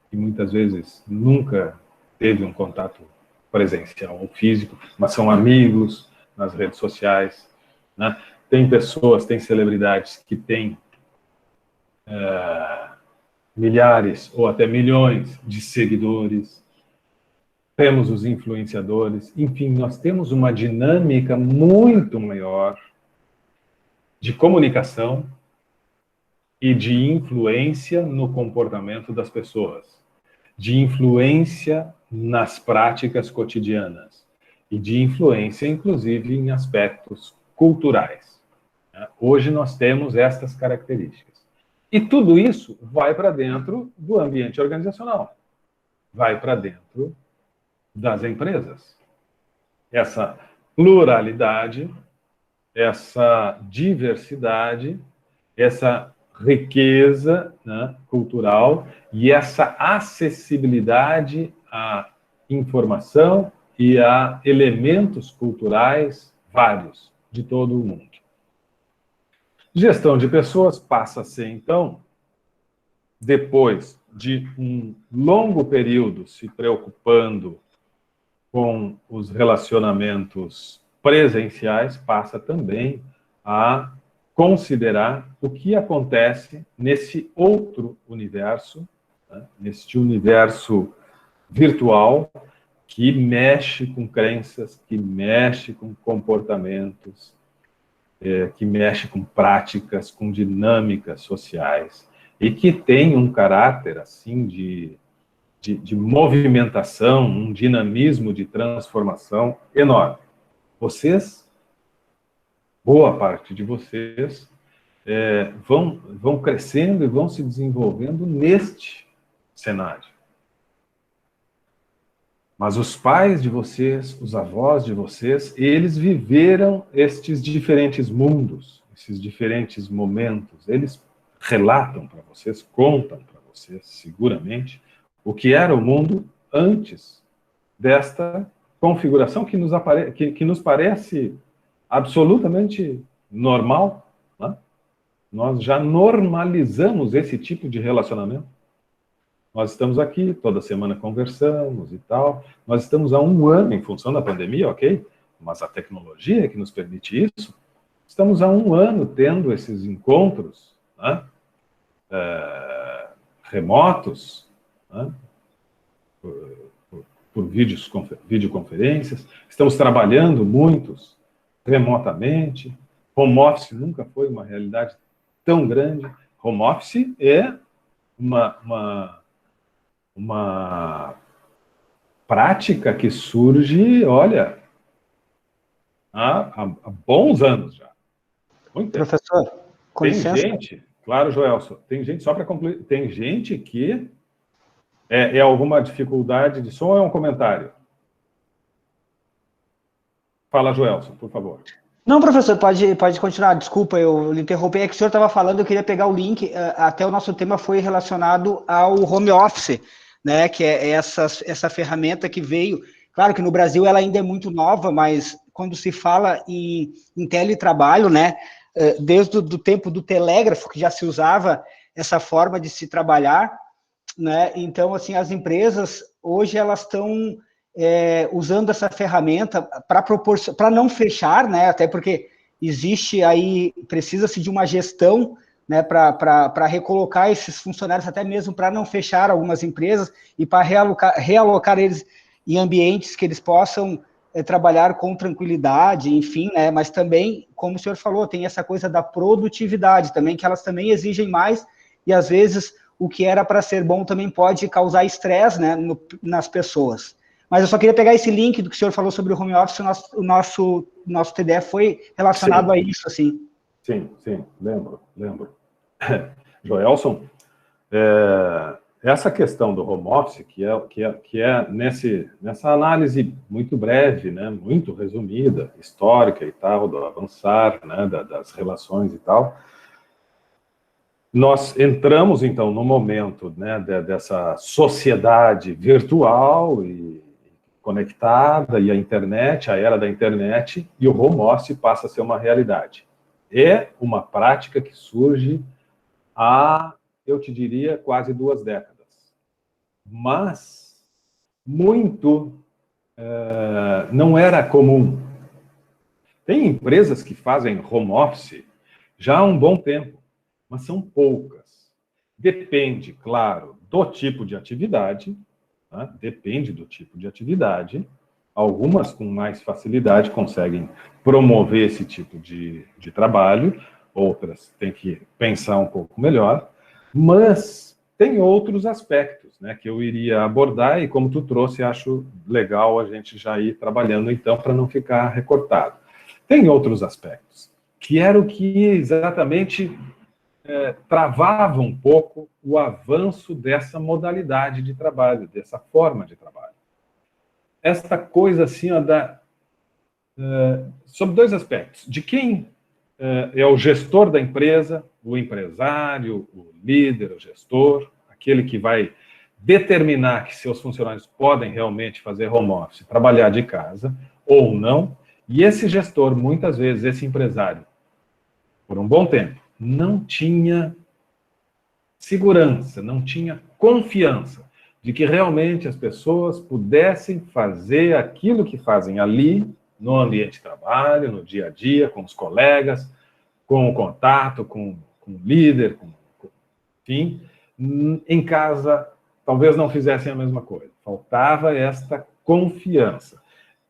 que muitas vezes nunca teve um contato presencial ou físico, mas são amigos nas redes sociais, né? Tem pessoas, tem celebridades que têm milhares ou até milhões de seguidores, temos os influenciadores, enfim, nós temos uma dinâmica muito maior de comunicação e de influência no comportamento das pessoas, de influência nas práticas cotidianas e de influência, inclusive, em aspectos culturais. Hoje nós temos estas características. E tudo isso vai para dentro do ambiente organizacional, vai para dentro das empresas. Essa pluralidade, essa diversidade, essa riqueza, né, cultural e essa acessibilidade à informação e a elementos culturais vários de todo o mundo. Gestão de pessoas passa a ser, então, depois de um longo período se preocupando com os relacionamentos presenciais, passa também a considerar o que acontece nesse outro universo, né, neste universo virtual, que mexe com crenças, que mexe com comportamentos, que mexe com práticas, com dinâmicas sociais, e que tem um caráter, assim, de movimentação, um dinamismo de transformação enorme. Vocês, boa parte de vocês, vão crescendo e vão se desenvolvendo neste cenário. Mas os pais de vocês, os avós de vocês, eles viveram estes diferentes mundos, esses diferentes momentos. Eles relatam para vocês, contam para vocês, seguramente, o que era o mundo antes desta configuração que nos parece absolutamente normal, né? Nós já normalizamos esse tipo de relacionamento. Nós estamos aqui, toda semana conversamos e tal. Nós estamos há 1 ano, em função da pandemia, ok? Mas a tecnologia é que nos permite isso. Estamos há 1 ano tendo esses encontros, né? Remotos, né? Por videoconferências. Estamos trabalhando muitos remotamente. Home office nunca foi uma realidade tão grande. Home office é uma prática que surge, olha, há bons anos já. Muito tempo. Professor, com tem licença. Gente, claro, Joelson, tem gente, só para concluir, tem gente que é alguma dificuldade de som ou é um comentário? Fala, Joelson, por favor. Não, professor, pode continuar. Desculpa, eu lhe interrompi. É que o senhor estava falando, eu queria pegar o link. Até o nosso tema foi relacionado ao home office, né? Que é essa ferramenta que veio. Claro que no Brasil ela ainda é muito nova, mas quando se fala em teletrabalho, né? Desde o tempo do telégrafo, que já se usava essa forma de se trabalhar, né? Então, assim, as empresas hoje elas estão usando essa ferramenta para não fechar, né? Até porque existe aí, precisa-se de uma gestão, né, para recolocar esses funcionários, até mesmo para não fechar algumas empresas e para realocar eles em ambientes que eles possam trabalhar com tranquilidade, enfim, né? Mas também, como o senhor falou, tem essa coisa da produtividade também, que elas também exigem mais, e às vezes o que era para ser bom também pode causar estresse, né, nas pessoas. Mas eu só queria pegar esse link do que o senhor falou sobre o home office, o nosso TDF foi relacionado a isso, assim. Sim, lembro. Joelson, essa questão do home office, que é nessa análise muito breve, né, muito resumida, histórica e tal, do avançar, né, das relações e tal, nós entramos, então, no momento, né, dessa sociedade virtual e conectada, e a internet, a era da internet, e o home office passa a ser uma realidade. É uma prática que surge há, eu te diria, quase 2 décadas. Mas muito não era comum. Tem empresas que fazem home office já há um bom tempo, mas são poucas. Depende, claro, do tipo de atividade, né? Depende do tipo de atividade. Algumas, com mais facilidade, conseguem promover esse tipo de trabalho, outras têm que pensar um pouco melhor, mas tem outros aspectos, né, que eu iria abordar, e como tu trouxe, acho legal a gente já ir trabalhando, então, para não ficar recortado. Tem outros aspectos, que era o que exatamente travava um pouco o avanço dessa modalidade de trabalho, dessa forma de trabalho. Esta coisa assim, sobre 2 aspectos. De quem é o gestor da empresa, o empresário, o líder, o gestor, aquele que vai determinar que seus funcionários podem realmente fazer home office, trabalhar de casa ou não, e esse gestor, muitas vezes, esse empresário, por um bom tempo, não tinha segurança, não tinha confiança, de que realmente as pessoas pudessem fazer aquilo que fazem ali, no ambiente de trabalho, no dia a dia, com os colegas, com o contato, com o líder, enfim, em casa, talvez não fizessem a mesma coisa. Faltava esta confiança.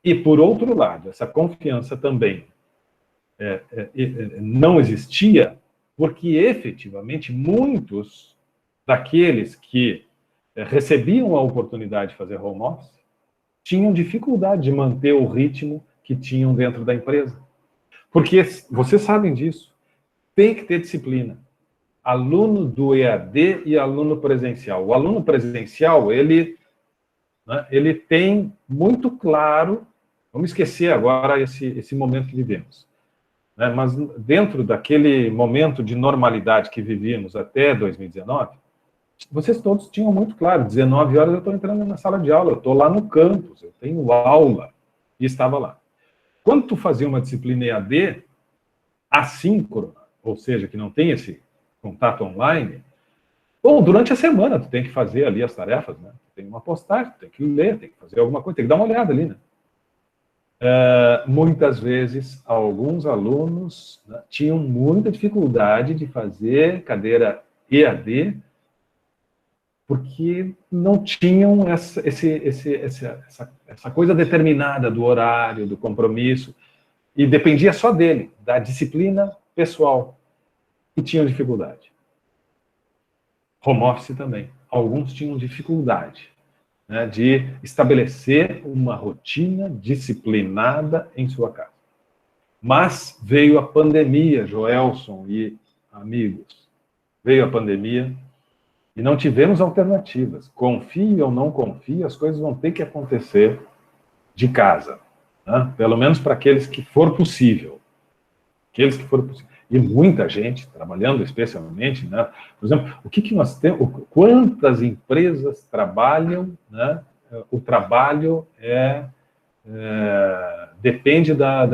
E, por outro lado, essa confiança também não existia porque, efetivamente, muitos daqueles que recebiam a oportunidade de fazer home office tinham dificuldade de manter o ritmo que tinham dentro da empresa. Porque, vocês sabem disso, tem que ter disciplina. Aluno do EAD e aluno presencial. O aluno presencial, ele tem muito claro, vamos esquecer agora esse momento que vivemos, né? Mas dentro daquele momento de normalidade que vivíamos até 2019, vocês todos tinham muito claro, 19 horas eu estou entrando na sala de aula, eu estou lá no campus, eu tenho aula, e estava lá. Quando tu fazia uma disciplina EAD, assíncrona, ou seja, que não tem esse contato online, ou durante a semana tu tem que fazer ali as tarefas, né? Tem uma postagem, tem que ler, tem que fazer alguma coisa, tem que dar uma olhada ali, né? Muitas vezes, alguns alunos, né, tinham muita dificuldade de fazer cadeira EAD, porque não tinham essa coisa determinada do horário, do compromisso, e dependia só dele, da disciplina pessoal, e tinham dificuldade. Home office também. Alguns tinham dificuldade, né, de estabelecer uma rotina disciplinada em sua casa. Mas veio a pandemia, Joelson e amigos. Veio a pandemia e não tivemos alternativas. Confie ou não confie, as coisas vão ter que acontecer de casa, né? Pelo menos para aqueles que for possível. Aqueles que for possível. E muita gente trabalhando, especialmente, né? Por exemplo, o que nós temos? Quantas empresas trabalham, né? O trabalho depende da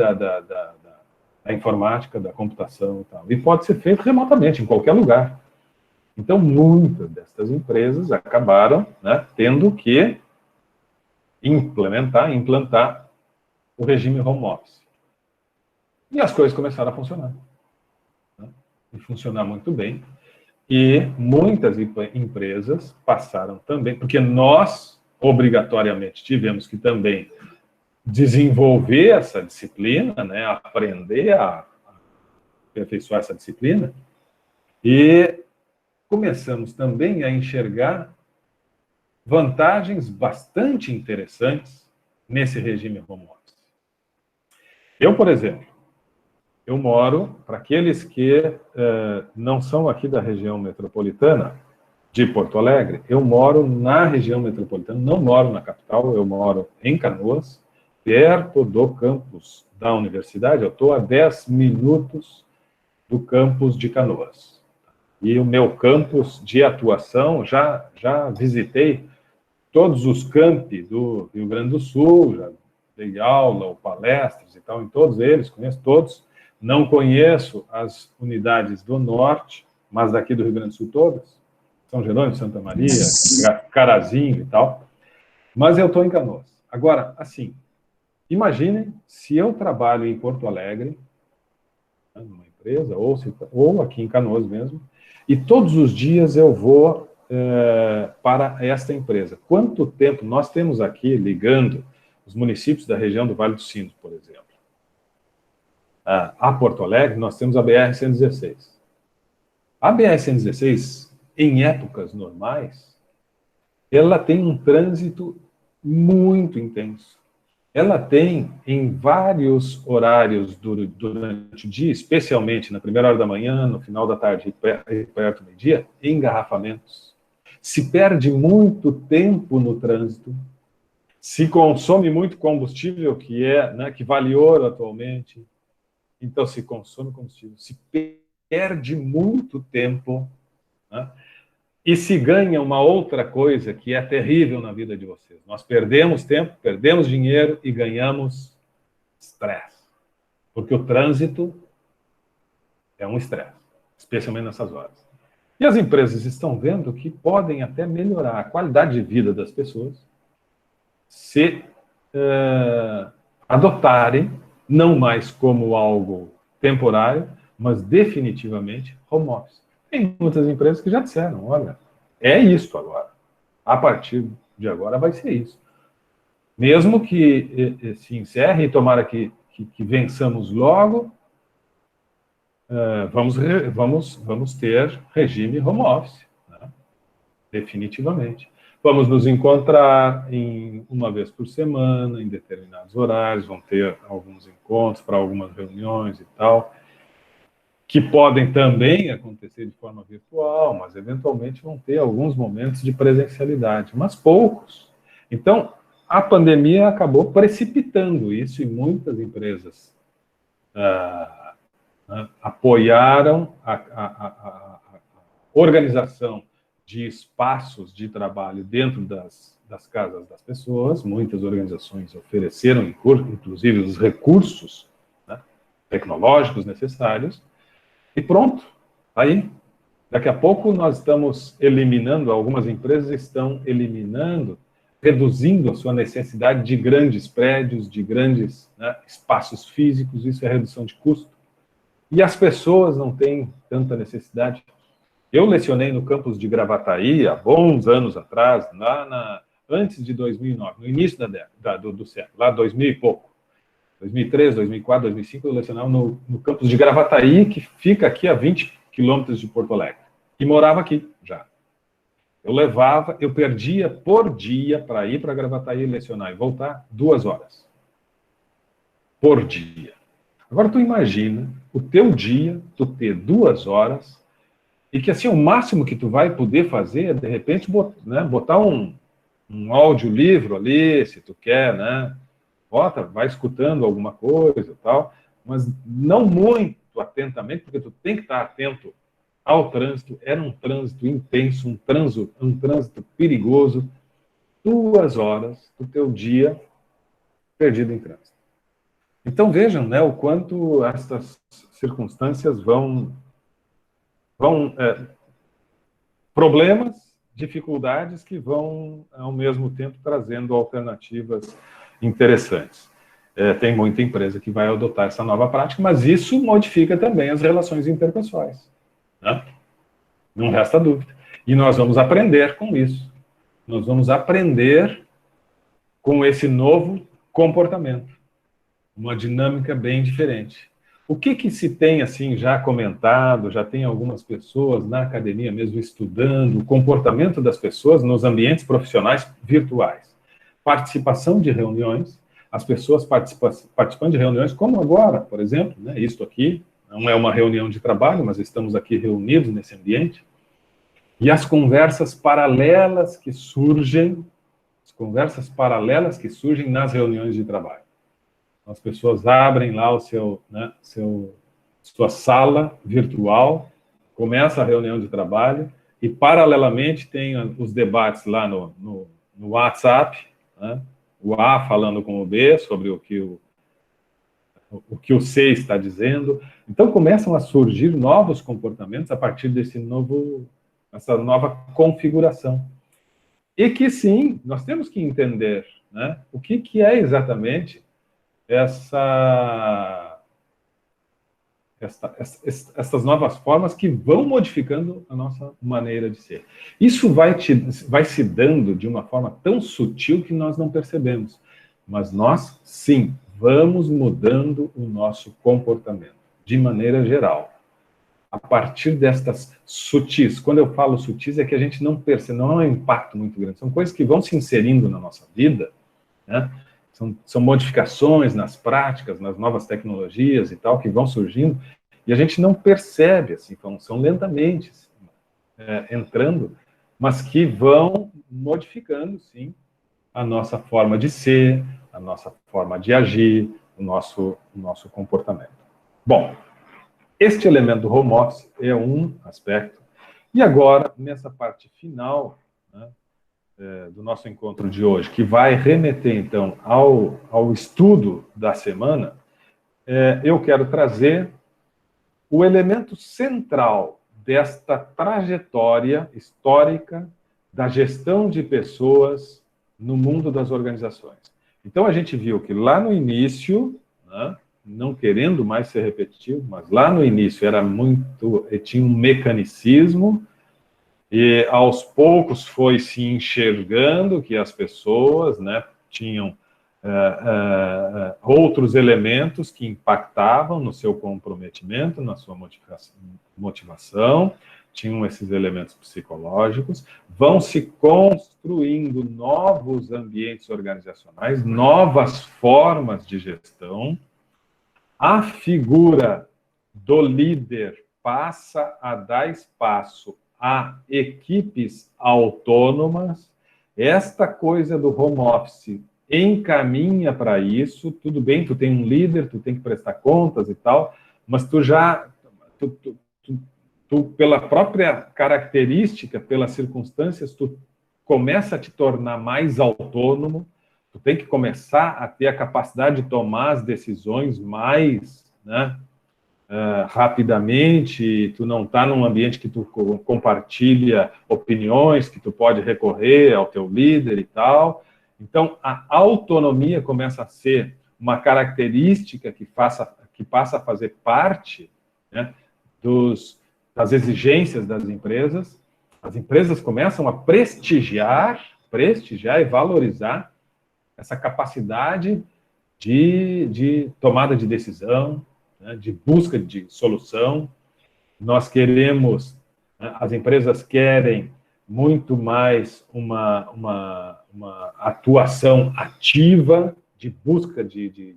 informática, da computação e tal. E pode ser feito remotamente, em qualquer lugar. Então, muitas destas empresas acabaram, né, tendo que implantar o regime home office. E as coisas começaram a funcionar. Né? E funcionar muito bem. E muitas empresas passaram também, porque nós, obrigatoriamente, tivemos que também desenvolver essa disciplina, né, aprender a aperfeiçoar essa disciplina, e começamos também a enxergar vantagens bastante interessantes nesse regime home office. Eu, por exemplo, eu moro, para aqueles que não são aqui da região metropolitana de Porto Alegre, eu moro na região metropolitana, não moro na capital, eu moro em Canoas, perto do campus da universidade, eu estou a 10 minutos do campus de Canoas. E o meu campus de atuação, já visitei todos os campi do Rio Grande do Sul, já dei aula ou palestras e tal, em todos eles, conheço todos. Não conheço as unidades do Norte, mas daqui do Rio Grande do Sul todas. São Jerônimo, Santa Maria, Carazinho e tal. Mas eu estou em Canoas. Agora, assim, imaginem se eu trabalho em Porto Alegre, numa empresa, ou aqui em Canoas mesmo, e todos os dias eu vou para esta empresa. Quanto tempo nós temos aqui ligando os municípios da região do Vale dos Sinos, por exemplo? A Porto Alegre, nós temos a BR-116. A BR-116, em épocas normais, ela tem um trânsito muito intenso. Ela tem, em vários horários durante o dia, especialmente na primeira hora da manhã, no final da tarde e perto do meio-dia, engarrafamentos. Se perde muito tempo no trânsito, se consome muito combustível, que vale ouro atualmente, então se consome combustível, se perde muito tempo, né? E se ganha uma outra coisa que é terrível na vida de vocês. Nós perdemos tempo, perdemos dinheiro e ganhamos estresse. Porque o trânsito é um estresse, especialmente nessas horas. E as empresas estão vendo que podem até melhorar a qualidade de vida das pessoas se adotarem, não mais como algo temporário, mas definitivamente home office. Tem muitas empresas que já disseram, olha, é isso agora. A partir de agora vai ser isso. Mesmo que se encerre e tomara que vençamos logo, vamos ter regime home office, né? Definitivamente. Vamos nos encontrar uma vez por semana, em determinados horários, vão ter alguns encontros para algumas reuniões e tal, que podem também acontecer de forma virtual, mas eventualmente vão ter alguns momentos de presencialidade, mas poucos. Então, a pandemia acabou precipitando isso e muitas empresas apoiaram a organização de espaços de trabalho dentro das casas das pessoas. Muitas organizações ofereceram, inclusive, os recursos, né, tecnológicos necessários, e pronto, aí. Daqui a pouco nós estamos eliminando, algumas empresas estão eliminando, reduzindo a sua necessidade de grandes prédios, de grandes, né, espaços físicos, isso é redução de custo. E as pessoas não têm tanta necessidade. Eu lecionei no campus de Gravataí há bons anos atrás, antes de 2009, no início do século, lá 2000 e pouco. 2003, 2004, 2005, eu lecionava no campus de Gravataí, que fica aqui a 20 quilômetros de Porto Alegre. E morava aqui, já. Eu perdia por dia para ir para Gravataí lecionar e voltar 2 horas. Por dia. Agora tu imagina o teu dia, tu ter 2 horas, e que assim, o máximo que tu vai poder fazer é, de repente, botar um audiolivro ali, se tu quer, né? Vai escutando alguma coisa e tal, mas não muito atentamente, porque tu tem que estar atento ao trânsito. Era um trânsito intenso, um trânsito perigoso. 2 horas do teu dia perdido em trânsito. Então vejam, né, o quanto essas circunstâncias problemas, dificuldades que vão, ao mesmo tempo, trazendo alternativas interessantes. Tem muita empresa que vai adotar essa nova prática, mas isso modifica também as relações interpessoais, né? Não resta dúvida. E nós vamos aprender com isso. Nós vamos aprender com esse novo comportamento. Uma dinâmica bem diferente. O que se tem, assim, já comentado, já tem algumas pessoas na academia mesmo estudando o comportamento das pessoas nos ambientes profissionais virtuais. Participação de reuniões, as pessoas participando de reuniões, como agora, por exemplo, né, isto aqui, não é uma reunião de trabalho, mas estamos aqui reunidos nesse ambiente, e as conversas paralelas que surgem nas reuniões de trabalho. As pessoas abrem lá sua sala virtual, começa a reunião de trabalho, e paralelamente tem os debates lá no WhatsApp, né? O A falando com o B sobre o que o C está dizendo. Então começam a surgir novos comportamentos a partir dessa nova configuração. E que sim, nós temos que entender, né, o que é exatamente essas novas formas que vão modificando a nossa maneira de ser. Isso vai se dando de uma forma tão sutil que nós não percebemos. Mas nós, sim, vamos mudando o nosso comportamento, de maneira geral. A partir destas sutis, quando eu falo sutis, é que a gente não percebe, não é um impacto muito grande, são coisas que vão se inserindo na nossa vida, né? São modificações nas práticas, nas novas tecnologias e tal, que vão surgindo, e a gente não percebe, assim, são lentamente entrando, mas que vão modificando, sim, a nossa forma de ser, a nossa forma de agir, o nosso comportamento. Bom, este elemento do home office é um aspecto. E agora, nessa parte final, né, do nosso encontro de hoje, que vai remeter, então, ao estudo da semana, eu quero trazer o elemento central desta trajetória histórica da gestão de pessoas no mundo das organizações. Então, a gente viu que lá no início, né, não querendo mais ser repetitivo, mas lá no início tinha um mecanicismo, e aos poucos foi se enxergando que as pessoas, né, tinham outros elementos que impactavam no seu comprometimento, na sua motivação, tinham esses elementos psicológicos, vão se construindo novos ambientes organizacionais, novas formas de gestão. A figura do líder passa a dar espaço a equipes autônomas. Esta coisa do home office encaminha para isso. Tudo bem, tu tem um líder, tu tem que prestar contas e tal, mas tu pela própria característica, pelas circunstâncias, tu começa a te tornar mais autônomo, tu tem que começar a ter a capacidade de tomar as decisões mais, né, rapidamente, tu não está num ambiente que tu compartilha opiniões, que tu pode recorrer ao teu líder e tal. Então, a autonomia começa a ser uma característica que passa a fazer parte, né, das exigências das empresas. As empresas começam a prestigiar e valorizar essa capacidade de tomada de decisão, né, de busca de solução. Nós queremos, né, as empresas querem muito mais uma atuação ativa de busca de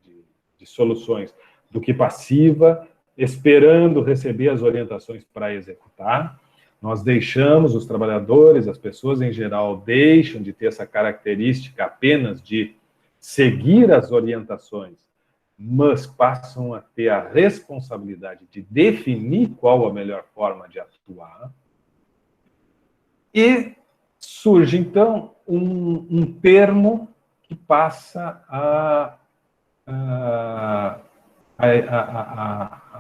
soluções do que passiva, esperando receber as orientações para executar. Nós deixamos os trabalhadores, as pessoas em geral, deixam de ter essa característica apenas de seguir as orientações, mas passam a ter a responsabilidade de definir qual a melhor forma de atuar. E surge, então, um termo que passa a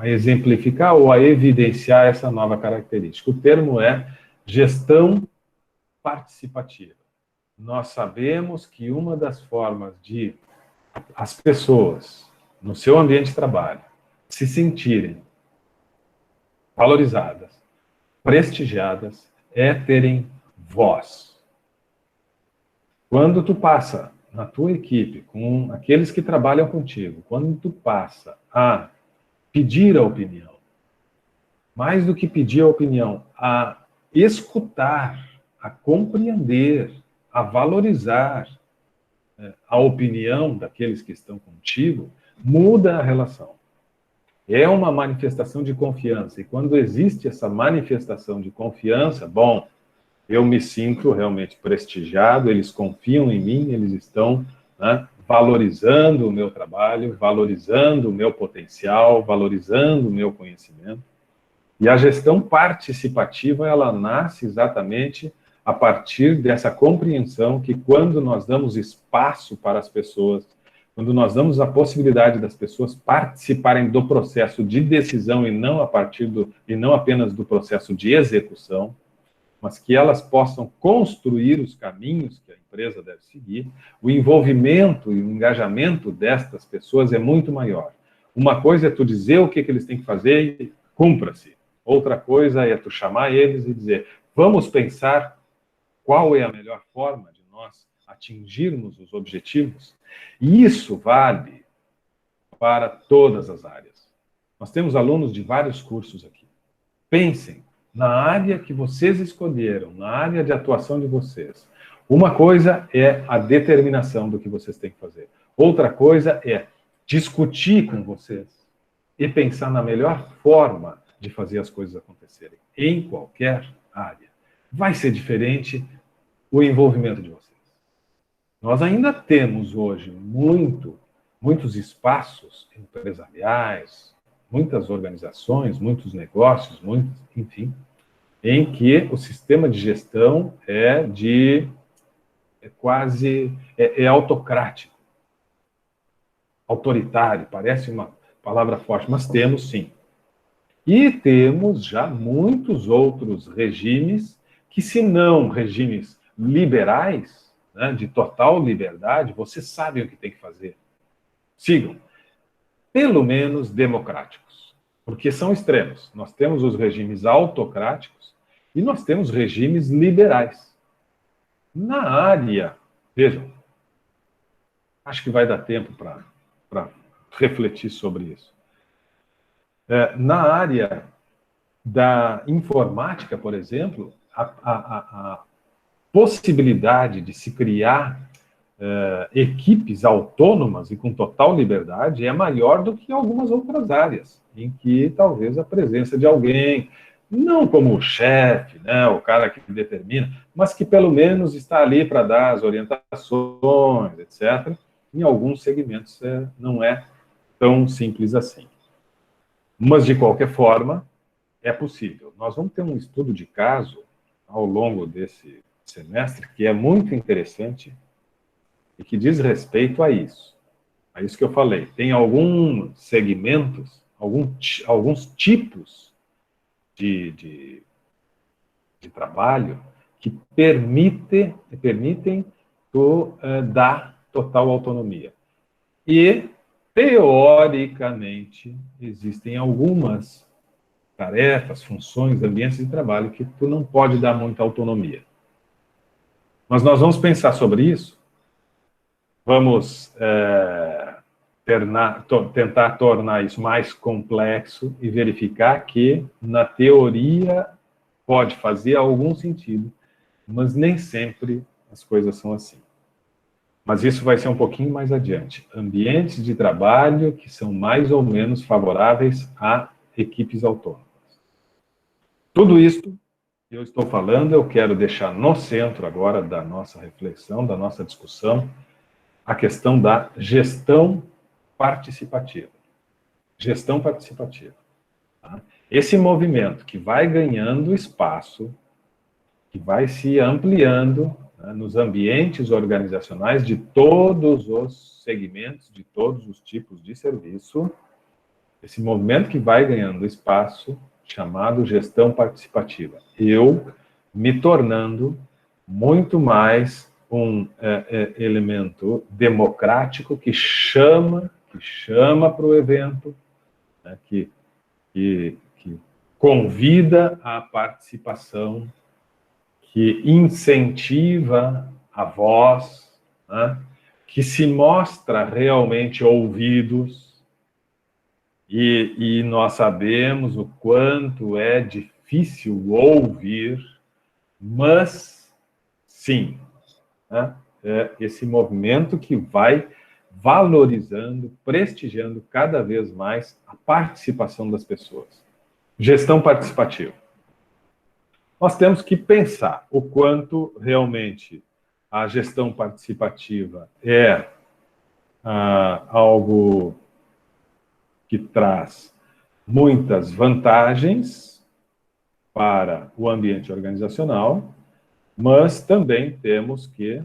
exemplificar ou a evidenciar essa nova característica. O termo é gestão participativa. Nós sabemos que uma das formas de as pessoas, no seu ambiente de trabalho, se sentirem valorizadas, prestigiadas, é terem voz. Quando tu passa na tua equipe, com aqueles que trabalham contigo, quando tu passa a pedir a opinião, mais do que pedir a opinião, a escutar, a compreender, a valorizar a opinião daqueles que estão contigo, muda a relação. É uma manifestação de confiança. E quando existe essa manifestação de confiança, bom, eu me sinto realmente prestigiado, eles confiam em mim, eles estão, né, valorizando o meu trabalho, valorizando o meu potencial, valorizando o meu conhecimento. E a gestão participativa, ela nasce exatamente a partir dessa compreensão que quando nós damos espaço para as pessoas, quando nós damos a possibilidade das pessoas participarem do processo de decisão e não apenas do processo de execução, mas que elas possam construir os caminhos que a empresa deve seguir, o envolvimento e o engajamento destas pessoas é muito maior. Uma coisa é tu dizer o que eles têm que fazer e cumpra-se. Outra coisa é tu chamar eles e dizer, vamos pensar qual é a melhor forma de nós atingirmos os objetivos. E isso vale para todas as áreas. Nós temos alunos de vários cursos aqui. Pensem na área que vocês escolheram, na área de atuação de vocês. Uma coisa é a determinação do que vocês têm que fazer. Outra coisa é discutir com vocês e pensar na melhor forma de fazer as coisas acontecerem em qualquer área. Vai ser diferente o envolvimento de vocês. Nós ainda temos hoje muitos espaços empresariais, muitas organizações, muitos negócios, enfim, em que o sistema de gestão é autocrático, autoritário, parece uma palavra forte, mas temos sim. E temos já muitos outros regimes que, se não regimes liberais, né, de total liberdade, você sabe o que tem que fazer. Sigam. Pelo menos democráticos, porque são extremos. Nós temos os regimes autocráticos e nós temos regimes liberais. Na área, vejam, acho que vai dar tempo para refletir sobre isso. Na área da informática, por exemplo, a possibilidade de se criar equipes autônomas e com total liberdade é maior do que algumas outras áreas, em que talvez a presença de alguém, não como o chefe, né, o cara que determina, mas que pelo menos está ali para dar as orientações, etc. Em alguns segmentos não é tão simples assim. Mas, de qualquer forma, é possível. Nós vamos ter um estudo de caso ao longo desse semestre que é muito interessante e que diz respeito a isso que eu falei. Tem alguns segmentos, alguns tipos de trabalho que permitem dar total autonomia. E, teoricamente, existem algumas tarefas, funções, ambientes de trabalho que tu não pode dar muita autonomia. Mas nós vamos pensar sobre isso, vamos tentar tornar isso mais complexo e verificar que, na teoria, pode fazer algum sentido, mas nem sempre as coisas são assim. Mas isso vai ser um pouquinho mais adiante. Ambientes de trabalho que são mais ou menos favoráveis a equipes autônomas. Tudo isso que eu estou falando, eu quero deixar no centro agora da nossa reflexão, da nossa discussão, a questão da gestão participativa. Gestão participativa. Tá? Esse movimento que vai ganhando espaço, que vai se ampliando, né, nos ambientes organizacionais de todos os segmentos, de todos os tipos de serviço, esse movimento que vai ganhando espaço, chamado gestão participativa. Eu me tornando muito mais um elemento democrático que chama para o evento, né, que convida a participação, que incentiva a voz, né, que se mostra realmente ouvidos, e nós sabemos o quanto é difícil ouvir, mas sim, né, é esse movimento que vai valorizando, prestigiando cada vez mais a participação das pessoas. Gestão participativa. Nós temos que pensar o quanto realmente a gestão participativa é algo que traz muitas vantagens para o ambiente organizacional, mas também temos que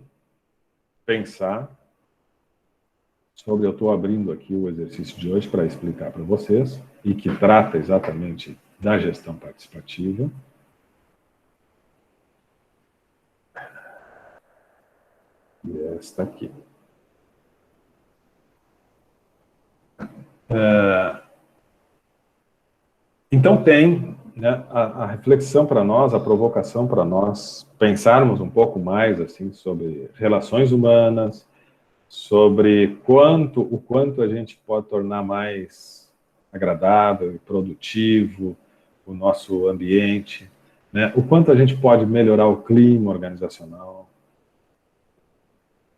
pensar sobre, eu estou abrindo aqui o exercício de hoje para explicar para vocês, e que trata exatamente da gestão participativa. E esta aqui. Então tem, né, a reflexão para nós, a provocação para nós pensarmos um pouco mais assim sobre relações humanas, sobre o quanto a gente pode tornar mais agradável e produtivo o nosso ambiente, né? O quanto a gente pode melhorar o clima organizacional.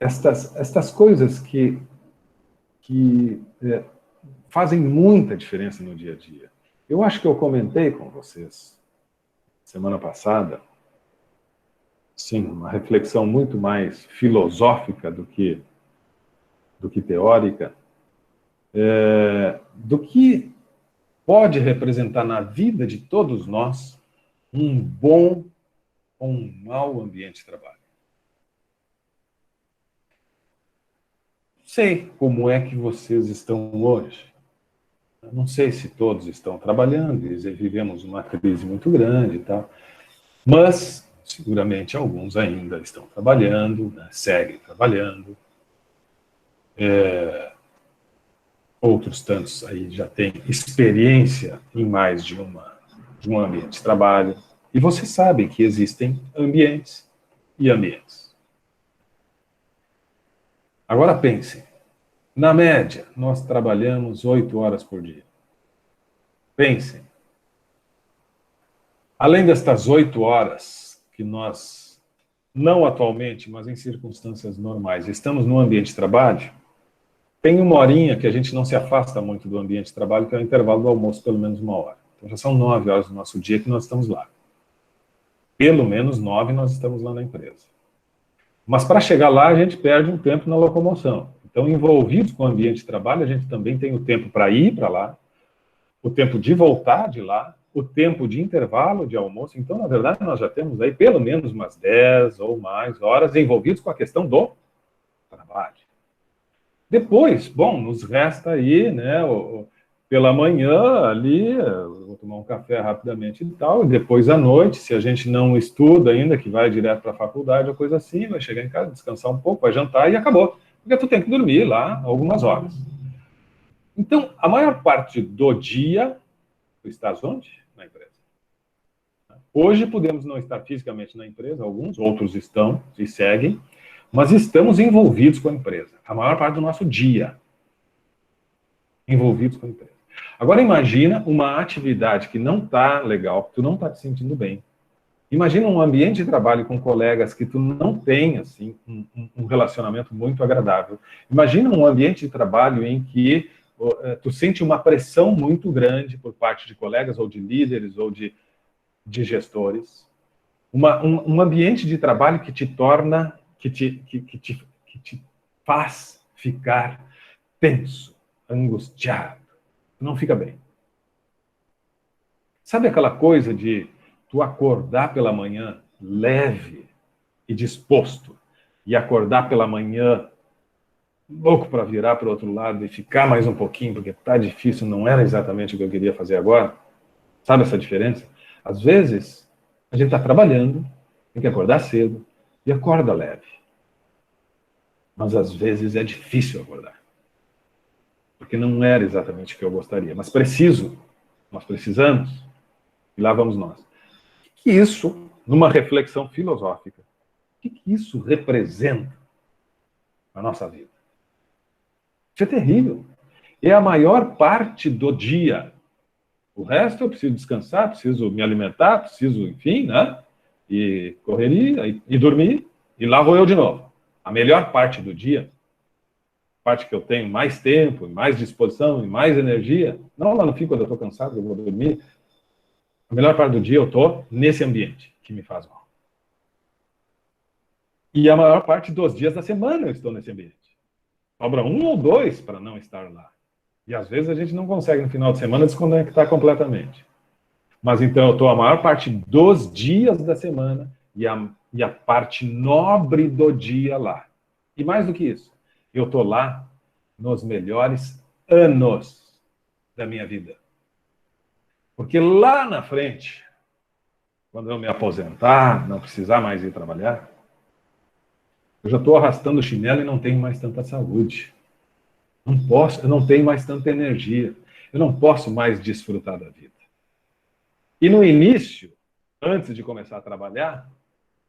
Estas coisas que fazem muita diferença no dia a dia. Eu acho que eu comentei com vocês semana passada, sim, uma reflexão muito mais filosófica do que teórica, do que pode representar na vida de todos nós um bom ou um mau ambiente de trabalho. Sei como é que vocês estão hoje. Não sei se todos estão trabalhando, vivemos uma crise muito grande e tal, mas seguramente alguns ainda estão trabalhando, né, seguem trabalhando. Outros tantos aí já têm experiência em mais de um ambiente de trabalho. E você sabe que existem ambientes e ambientes. Agora pensem, na média, nós trabalhamos 8 horas por dia. Pensem, além destas 8 horas que nós, não atualmente, mas em circunstâncias normais, estamos no ambiente de trabalho, tem uma horinha que a gente não se afasta muito do ambiente de trabalho, que é o intervalo do almoço, pelo menos 1 hora. Então já são 9 horas do nosso dia que nós estamos lá. Pelo menos 9 nós estamos lá na empresa. Mas para chegar lá, a gente perde um tempo na locomoção. Então, envolvidos com o ambiente de trabalho, a gente também tem o tempo para ir para lá, o tempo de voltar de lá, o tempo de intervalo de almoço. Então, na verdade, nós já temos aí pelo menos umas 10 ou mais horas envolvidos com a questão do trabalho. Depois, bom, nos resta aí, né, pela manhã ali, vou tomar um café rapidamente e tal, e depois à noite, se a gente não estuda ainda, que vai direto para a faculdade ou coisa assim, vai chegar em casa, descansar um pouco, vai jantar e acabou. Porque tu tem que dormir lá algumas horas. Então, a maior parte do dia, tu estás onde? Na empresa. Hoje podemos não estar fisicamente na empresa, alguns, outros estão e seguem, mas estamos envolvidos com a empresa. A maior parte do nosso dia envolvidos com a empresa. Agora imagina uma atividade que não está legal, que tu não está te sentindo bem. Imagina um ambiente de trabalho com colegas que tu não tem assim, um relacionamento muito agradável. Imagina um ambiente de trabalho em que tu sente uma pressão muito grande por parte de colegas ou de líderes ou de gestores. Um ambiente de trabalho que te torna, que te faz ficar tenso, angustiado. Não fica bem. Sabe aquela coisa de tu acordar pela manhã leve e disposto e acordar pela manhã louco para virar para o outro lado e ficar mais um pouquinho porque tá difícil, não era exatamente o que eu queria fazer agora? Sabe essa diferença? Às vezes a gente está trabalhando, tem que acordar cedo e acorda leve. Mas às vezes é difícil acordar. Porque não era exatamente o que eu gostaria. Mas nós precisamos, e lá vamos nós. O que isso, numa reflexão filosófica, o que isso representa na nossa vida? Isso é terrível. É a maior parte do dia. O resto eu preciso descansar, preciso me alimentar, preciso, enfim, né? E correria, e dormir, e lá vou eu de novo. A melhor parte do dia, parte que eu tenho mais tempo, mais disposição e mais energia, não lá no fim quando eu estou cansado, eu vou dormir, a melhor parte do dia eu estou nesse ambiente que me faz mal. E a maior parte dos dias da semana eu estou nesse ambiente. Sobra 1 ou 2 para não estar lá. E às vezes a gente não consegue no final de semana desconectar completamente. Mas então eu estou a maior parte dos dias da semana e a parte nobre do dia lá. E mais do que isso, eu estou lá nos melhores anos da minha vida. Porque lá na frente, quando eu me aposentar, não precisar mais ir trabalhar, eu já estou arrastando o chinelo e não tenho mais tanta saúde. Não posso, eu não tenho mais tanta energia. Eu não posso mais desfrutar da vida. E no início, antes de começar a trabalhar,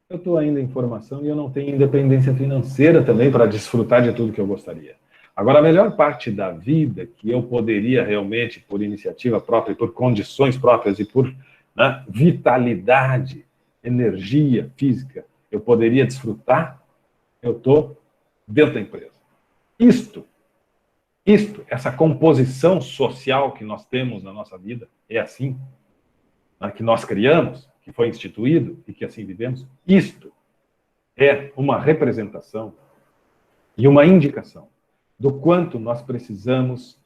eu estou ainda em formação e eu não tenho independência financeira também para desfrutar de tudo que eu gostaria. Agora, a melhor parte da vida que eu poderia realmente, por iniciativa própria, por condições próprias e por vitalidade, energia física, eu poderia desfrutar, eu estou dentro da empresa. Isto, essa composição social que nós temos na nossa vida, é assim, que nós criamos, que foi instituído e que assim vivemos, isto é uma representação e uma indicação do quanto nós precisamos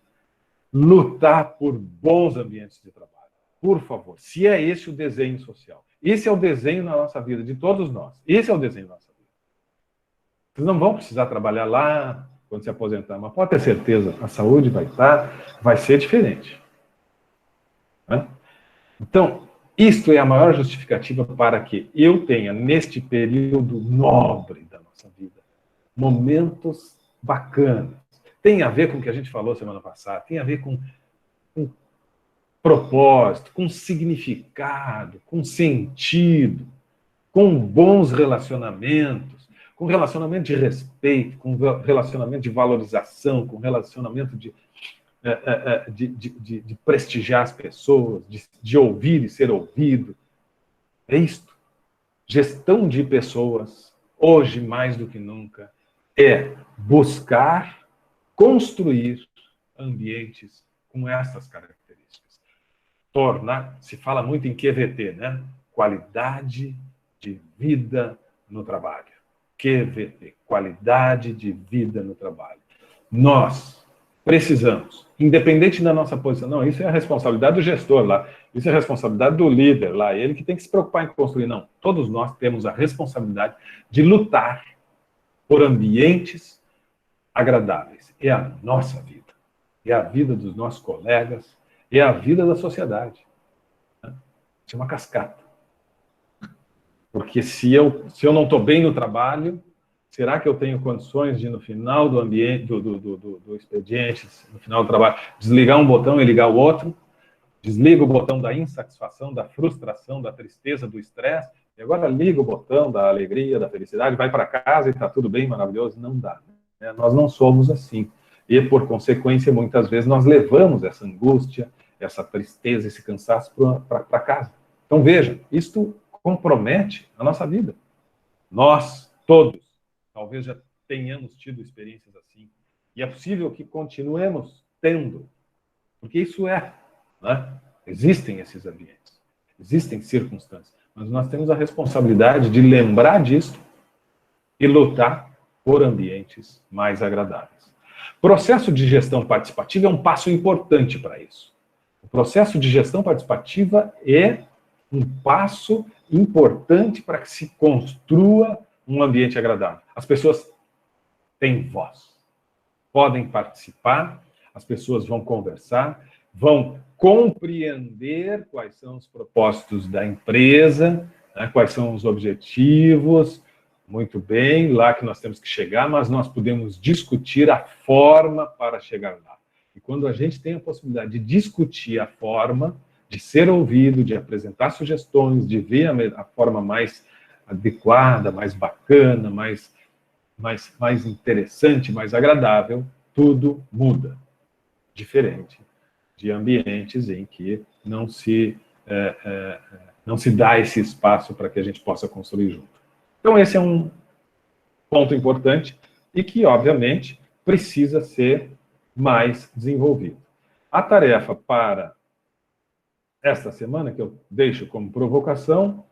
lutar por bons ambientes de trabalho. Por favor, se é esse o desenho social. Esse é o desenho na nossa vida, de todos nós. Esse é o desenho da nossa vida. Vocês não vão precisar trabalhar lá quando se aposentar, mas pode ter certeza, a saúde vai ser diferente. Então, isto é a maior justificativa para que eu tenha, neste período nobre da nossa vida, momentos bacanas. Tem a ver com o que a gente falou semana passada, tem a ver com propósito, com significado, com sentido, com bons relacionamentos, com relacionamento de respeito, com relacionamento de valorização, com relacionamento de prestigiar as pessoas, de ouvir e ser ouvido. É isto. Gestão de pessoas, hoje mais do que nunca, é buscar construir ambientes com essas características. Se fala muito em QVT, né? Qualidade de vida no trabalho. QVT, qualidade de vida no trabalho. Nós precisamos, independente da nossa posição, não, isso é a responsabilidade do gestor lá, isso é a responsabilidade do líder lá, ele que tem que se preocupar em construir, não. Todos nós temos a responsabilidade de lutar por ambientes agradáveis. É a nossa vida, é a vida dos nossos colegas, é a vida da sociedade. Isso é uma cascata. Porque se eu não estou bem no trabalho, será que eu tenho condições de, no final do ambiente, do expediente, no final do trabalho, desligar um botão e ligar o outro? Desliga o botão da insatisfação, da frustração, da tristeza, do estresse, e agora liga o botão da alegria, da felicidade, vai para casa e está tudo bem, maravilhoso? Não dá. Né? Nós não somos assim. E, por consequência, muitas vezes nós levamos essa angústia, essa tristeza, esse cansaço para casa. Então, veja, isto compromete a nossa vida. Nós, todos, talvez já tenhamos tido experiências assim. E é possível que continuemos tendo. Porque isso é, né? Existem esses ambientes, existem circunstâncias. Mas nós temos a responsabilidade de lembrar disso e lutar por ambientes mais agradáveis. O processo de gestão participativa é um passo importante para isso. O processo de gestão participativa é um passo importante para que se construa um ambiente agradável. As pessoas têm voz, podem participar, as pessoas vão conversar, vão compreender quais são os propósitos da empresa, né, quais são os objetivos, muito bem, lá que nós temos que chegar, mas nós podemos discutir a forma para chegar lá. E quando a gente tem a possibilidade de discutir a forma, de ser ouvido, de apresentar sugestões, de ver a forma mais adequada, mais bacana, mais interessante, mais agradável, tudo muda. Diferente de ambientes em que não se dá esse espaço para que a gente possa construir junto. Então, esse é um ponto importante e que, obviamente, precisa ser mais desenvolvido. A tarefa para esta semana, que eu deixo como provocação,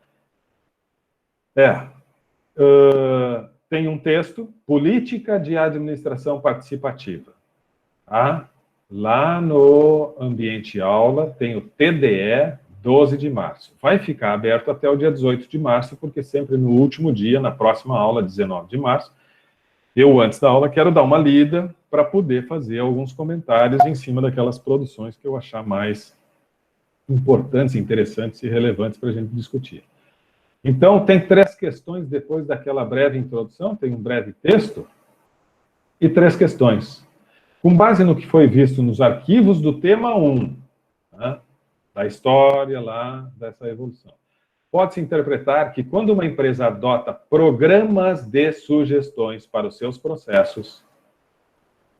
tem um texto, Política de Administração Participativa. Tá? Lá no Ambiente Aula tem o TDE 12 de março. Vai ficar aberto até o dia 18 de março, porque sempre no último dia, na próxima aula, 19 de março, eu, antes da aula, quero dar uma lida para poder fazer alguns comentários em cima daquelas produções que eu achar mais importantes, interessantes e relevantes para a gente discutir. Então, tem 3 questões depois daquela breve introdução, tem um breve texto, e 3 questões. Com base no que foi visto nos arquivos do tema 1, né, da história lá dessa evolução, pode-se interpretar que quando uma empresa adota programas de sugestões para os seus processos,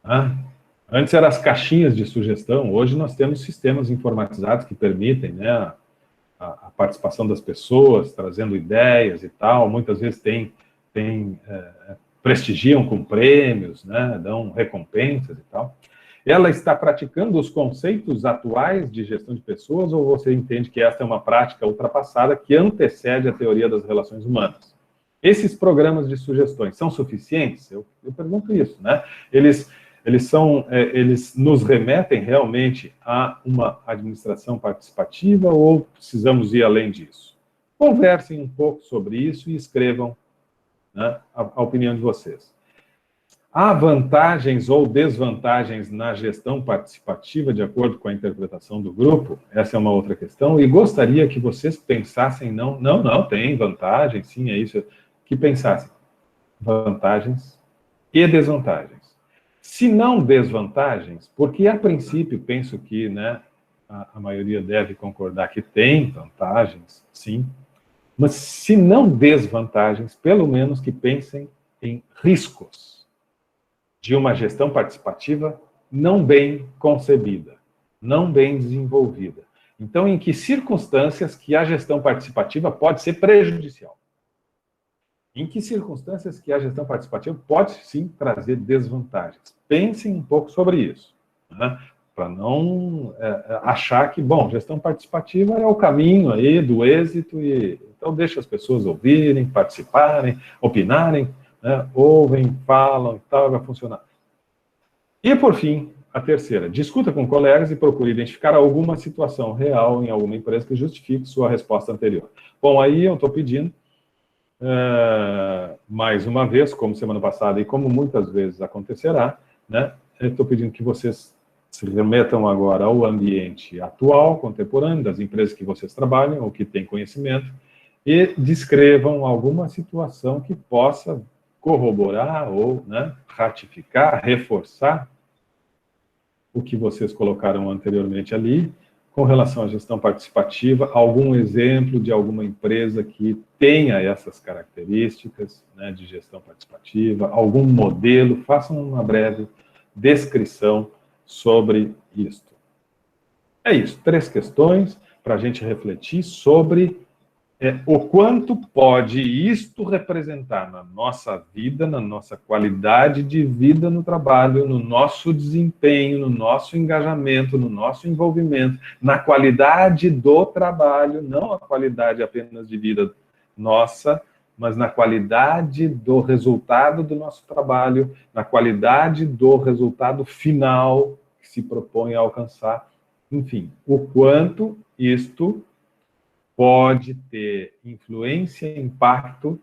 né, antes eram as caixinhas de sugestão, hoje nós temos sistemas informatizados que permitem, né, a participação das pessoas, trazendo ideias e tal, muitas vezes prestigiam com prêmios, né, dão recompensas e tal. Ela está praticando os conceitos atuais de gestão de pessoas ou você entende que esta é uma prática ultrapassada que antecede a teoria das relações humanas? Esses programas de sugestões são suficientes? Eu pergunto isso, né? Eles nos remetem realmente a uma administração participativa ou precisamos ir além disso? Conversem um pouco sobre isso e escrevam, né, a opinião de vocês. Há vantagens ou desvantagens na gestão participativa, de acordo com a interpretação do grupo? Essa é uma outra questão. E gostaria que vocês pensassem, não, tem vantagem, sim, é isso, que pensassem vantagens e desvantagens. Se não desvantagens, porque a princípio penso que, né, a maioria deve concordar que tem vantagens, sim, mas se não desvantagens, pelo menos que pensem em riscos de uma gestão participativa não bem concebida, não bem desenvolvida. Então, em que circunstâncias que a gestão participativa pode ser prejudicial? Em que circunstâncias que a gestão participativa pode, sim, trazer desvantagens? Pensem um pouco sobre isso, né? Para não achar que, bom, gestão participativa é o caminho aí do êxito, e então deixa as pessoas ouvirem, participarem, opinarem, né? Ouvem, falam e tal, vai funcionar. E, por fim, a terceira, discuta com colegas e procure identificar alguma situação real em alguma empresa que justifique sua resposta anterior. Bom, aí eu estou pedindo, mais uma vez, como semana passada e como muitas vezes acontecerá, né? Eu estou pedindo que vocês se remetam agora ao ambiente atual, contemporâneo, das empresas que vocês trabalham ou que têm conhecimento, e descrevam alguma situação que possa corroborar ou, né, ratificar, reforçar o que vocês colocaram anteriormente ali, com relação à gestão participativa, algum exemplo de alguma empresa que tenha essas características, né, de gestão participativa, algum modelo, façam uma breve descrição sobre isto. É isso, 3 questões para a gente refletir sobre o quanto pode isto representar na nossa vida, na nossa qualidade de vida no trabalho, no nosso desempenho, no nosso engajamento, no nosso envolvimento, na qualidade do trabalho, não a qualidade apenas de vida nossa, mas na qualidade do resultado do nosso trabalho, na qualidade do resultado final que se propõe a alcançar. Enfim, o quanto isto pode ter influência e impacto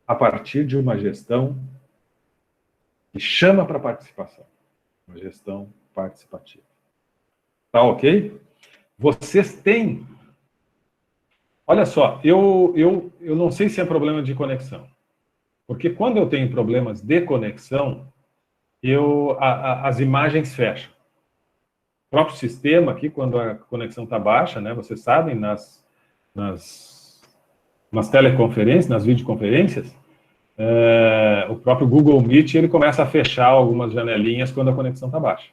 a partir de uma gestão que chama para participação, uma gestão participativa. Tá ok? Vocês têm... Olha só, eu não sei se é problema de conexão, porque quando eu tenho problemas de conexão, as imagens fecham. O próprio sistema aqui, quando a conexão está baixa, né, vocês sabem, nas teleconferências, nas videoconferências, o próprio Google Meet ele começa a fechar algumas janelinhas quando a conexão está baixa.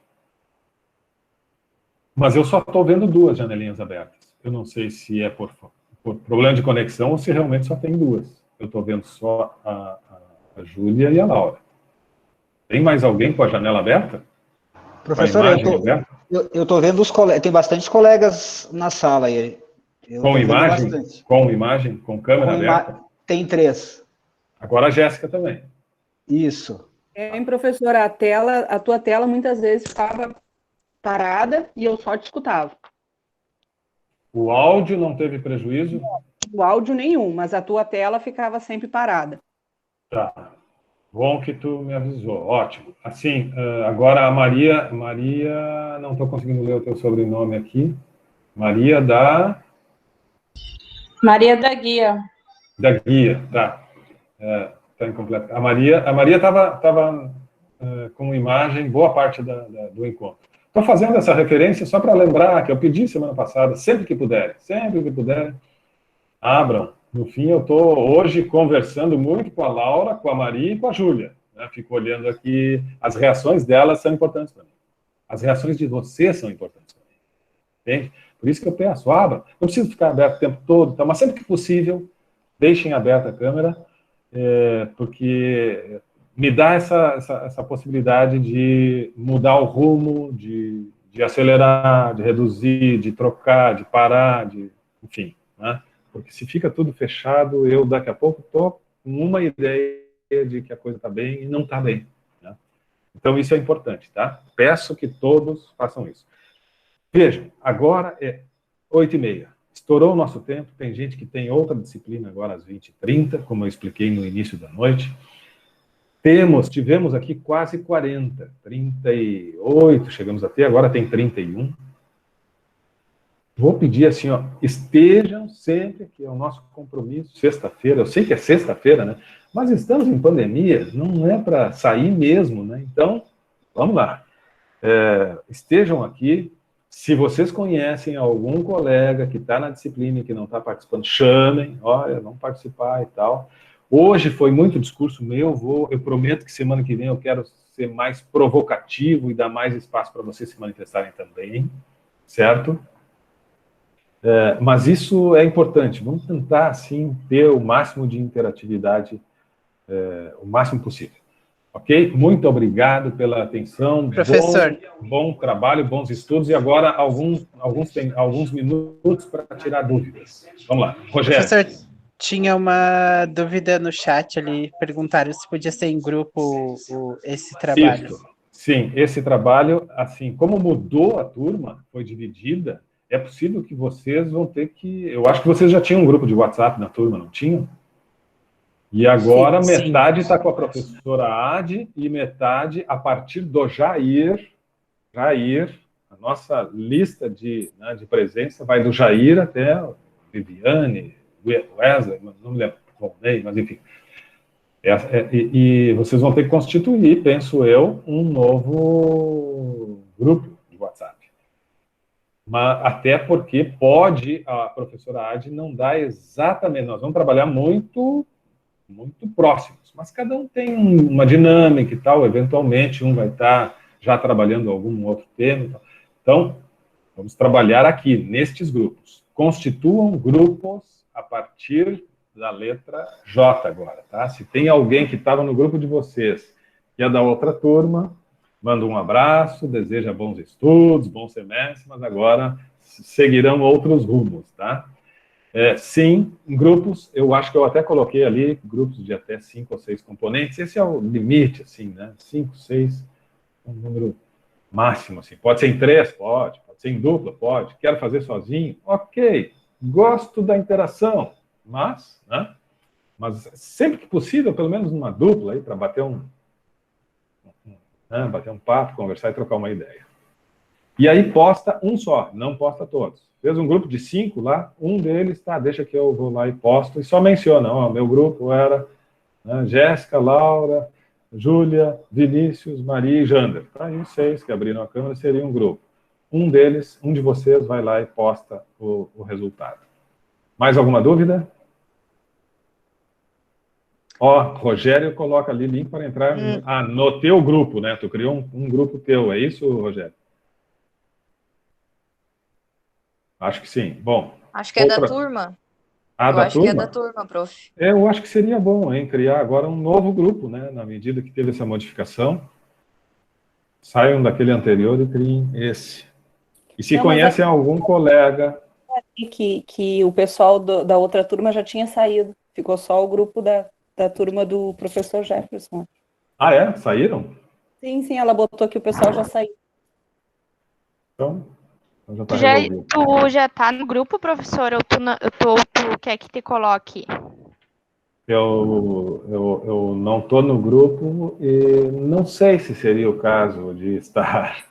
Mas eu só estou vendo 2 janelinhas abertas. Eu não sei se é por problema de conexão ou se realmente só tem 2. Eu estou vendo só a Júlia e a Laura. Tem mais alguém com a janela aberta? Professor, eu estou vendo os colegas, tem bastante colegas na sala aí. Com imagem? Com imagem? Com câmera aberta? Tem 3. Agora a Jéssica também. Isso. Professor, a tua tela muitas vezes ficava parada e eu só te escutava. O áudio não teve prejuízo? O áudio nenhum, mas a tua tela ficava sempre parada. Tá. Bom que tu me avisou. Ótimo. Assim, agora a Maria, não estou conseguindo ler o teu sobrenome aqui. Maria da Guia. Da Guia, tá. Tá incompleto. A Maria estava com imagem boa parte do encontro. Estou fazendo essa referência só para lembrar que eu pedi semana passada, sempre que puderem, abram. No fim, eu estou hoje conversando muito com a Laura, com a Maria e com a Júlia. Né? Fico olhando aqui, as reações delas são importantes para mim. As reações de vocês são importantes para mim. Entende? Por isso que eu peço, abram. Não preciso ficar aberto o tempo todo, tá? Mas sempre que possível, deixem aberta a câmera, porque me dá essa possibilidade de mudar o rumo, de acelerar, de reduzir, de trocar, de parar, enfim, né? Porque se fica tudo fechado, eu daqui a pouco estou com uma ideia de que a coisa está bem e não está bem. Né? Então isso é importante, tá? Peço que todos façam isso. Vejam, agora é 8h30. Estourou o nosso tempo, tem gente que tem outra disciplina agora às 20h30, como eu expliquei no início da noite. Tivemos aqui quase 40, 38, chegamos até, agora tem 31. Vou pedir assim, ó, estejam sempre, que é o nosso compromisso, sexta-feira, eu sei que é sexta-feira, né? Mas estamos em pandemia, não é para sair mesmo, né? Então, vamos lá. Estejam aqui. Se vocês conhecem algum colega que está na disciplina e que não está participando, chamem, olha, vamos participar e tal. Hoje foi muito discurso meu, eu prometo que semana que vem eu quero ser mais provocativo e dar mais espaço para vocês se manifestarem também, certo? Mas isso é importante, vamos tentar, assim, ter o máximo de interatividade, o máximo possível. Ok? Muito obrigado pela atenção. Professor. Bom trabalho, bons estudos. E agora, alguns minutos para tirar dúvidas. Vamos lá. Rogério. Professor, tinha uma dúvida no chat ali. Perguntaram se podia ser em grupo esse trabalho. Isso. Sim, esse trabalho, assim, como mudou a turma, foi dividida, é possível que vocês vão ter que... Eu acho que vocês já tinham um grupo de WhatsApp na turma, não tinham? E agora sim, metade está com a professora Ade e metade a partir do Jair, a nossa lista de presença vai do Jair até Viviane, Wesley, não me lembro, mas enfim. E vocês vão ter que constituir, penso eu, um novo grupo de WhatsApp. Mas até porque pode a professora Ade não dar exatamente, nós vamos trabalhar muito próximos, mas cada um tem uma dinâmica e tal, eventualmente um vai estar já trabalhando algum outro tema e tal. Então, vamos trabalhar aqui, nestes grupos. Constituam grupos a partir da letra J agora, tá? Se tem alguém que estava no grupo de vocês, que é da outra turma, manda um abraço, deseja bons estudos, bom semestre, mas agora seguirão outros rumos, tá? Sim, em grupos, eu acho que eu até coloquei ali grupos de até 5 ou 6 componentes, esse é o limite, assim, né? 5, 6, um número máximo, assim. Pode ser em 3, pode ser em dupla, pode. Quero fazer sozinho, ok. Gosto da interação, mas sempre que possível, pelo menos numa dupla, aí, para bater bater um papo, conversar e trocar uma ideia. E aí posta um só, não posta todos. Fez um grupo de 5 lá, um deles, deixa que eu vou lá e posto, e só menciona, ó, meu grupo era Jéssica, Laura, Júlia, Vinícius, Maria e Jander. Aí 6 que abriram a câmera seria um grupo. Um deles, um de vocês, vai lá e posta o resultado. Mais alguma dúvida? Ó, Rogério coloca ali link para entrar no teu grupo, né? Tu criou um grupo teu, é isso, Rogério? Acho que sim. Bom. Acho que é da turma. Ah, da turma? Eu acho que é da turma, prof. Eu acho que seria bom, hein, criar agora um novo grupo, né? Na medida que teve essa modificação. Saiam daquele anterior e criem esse. E se conhecem algum colega... Que o pessoal da outra turma já tinha saído. Ficou só o grupo da turma do professor Jefferson. Ah, é? Saíram? Sim, ela botou que o pessoal já saiu. Então já tá resolvido. Tu já tá no grupo, professor, ou tu quer que te coloque? Eu não tô no grupo e não sei se seria o caso de estar.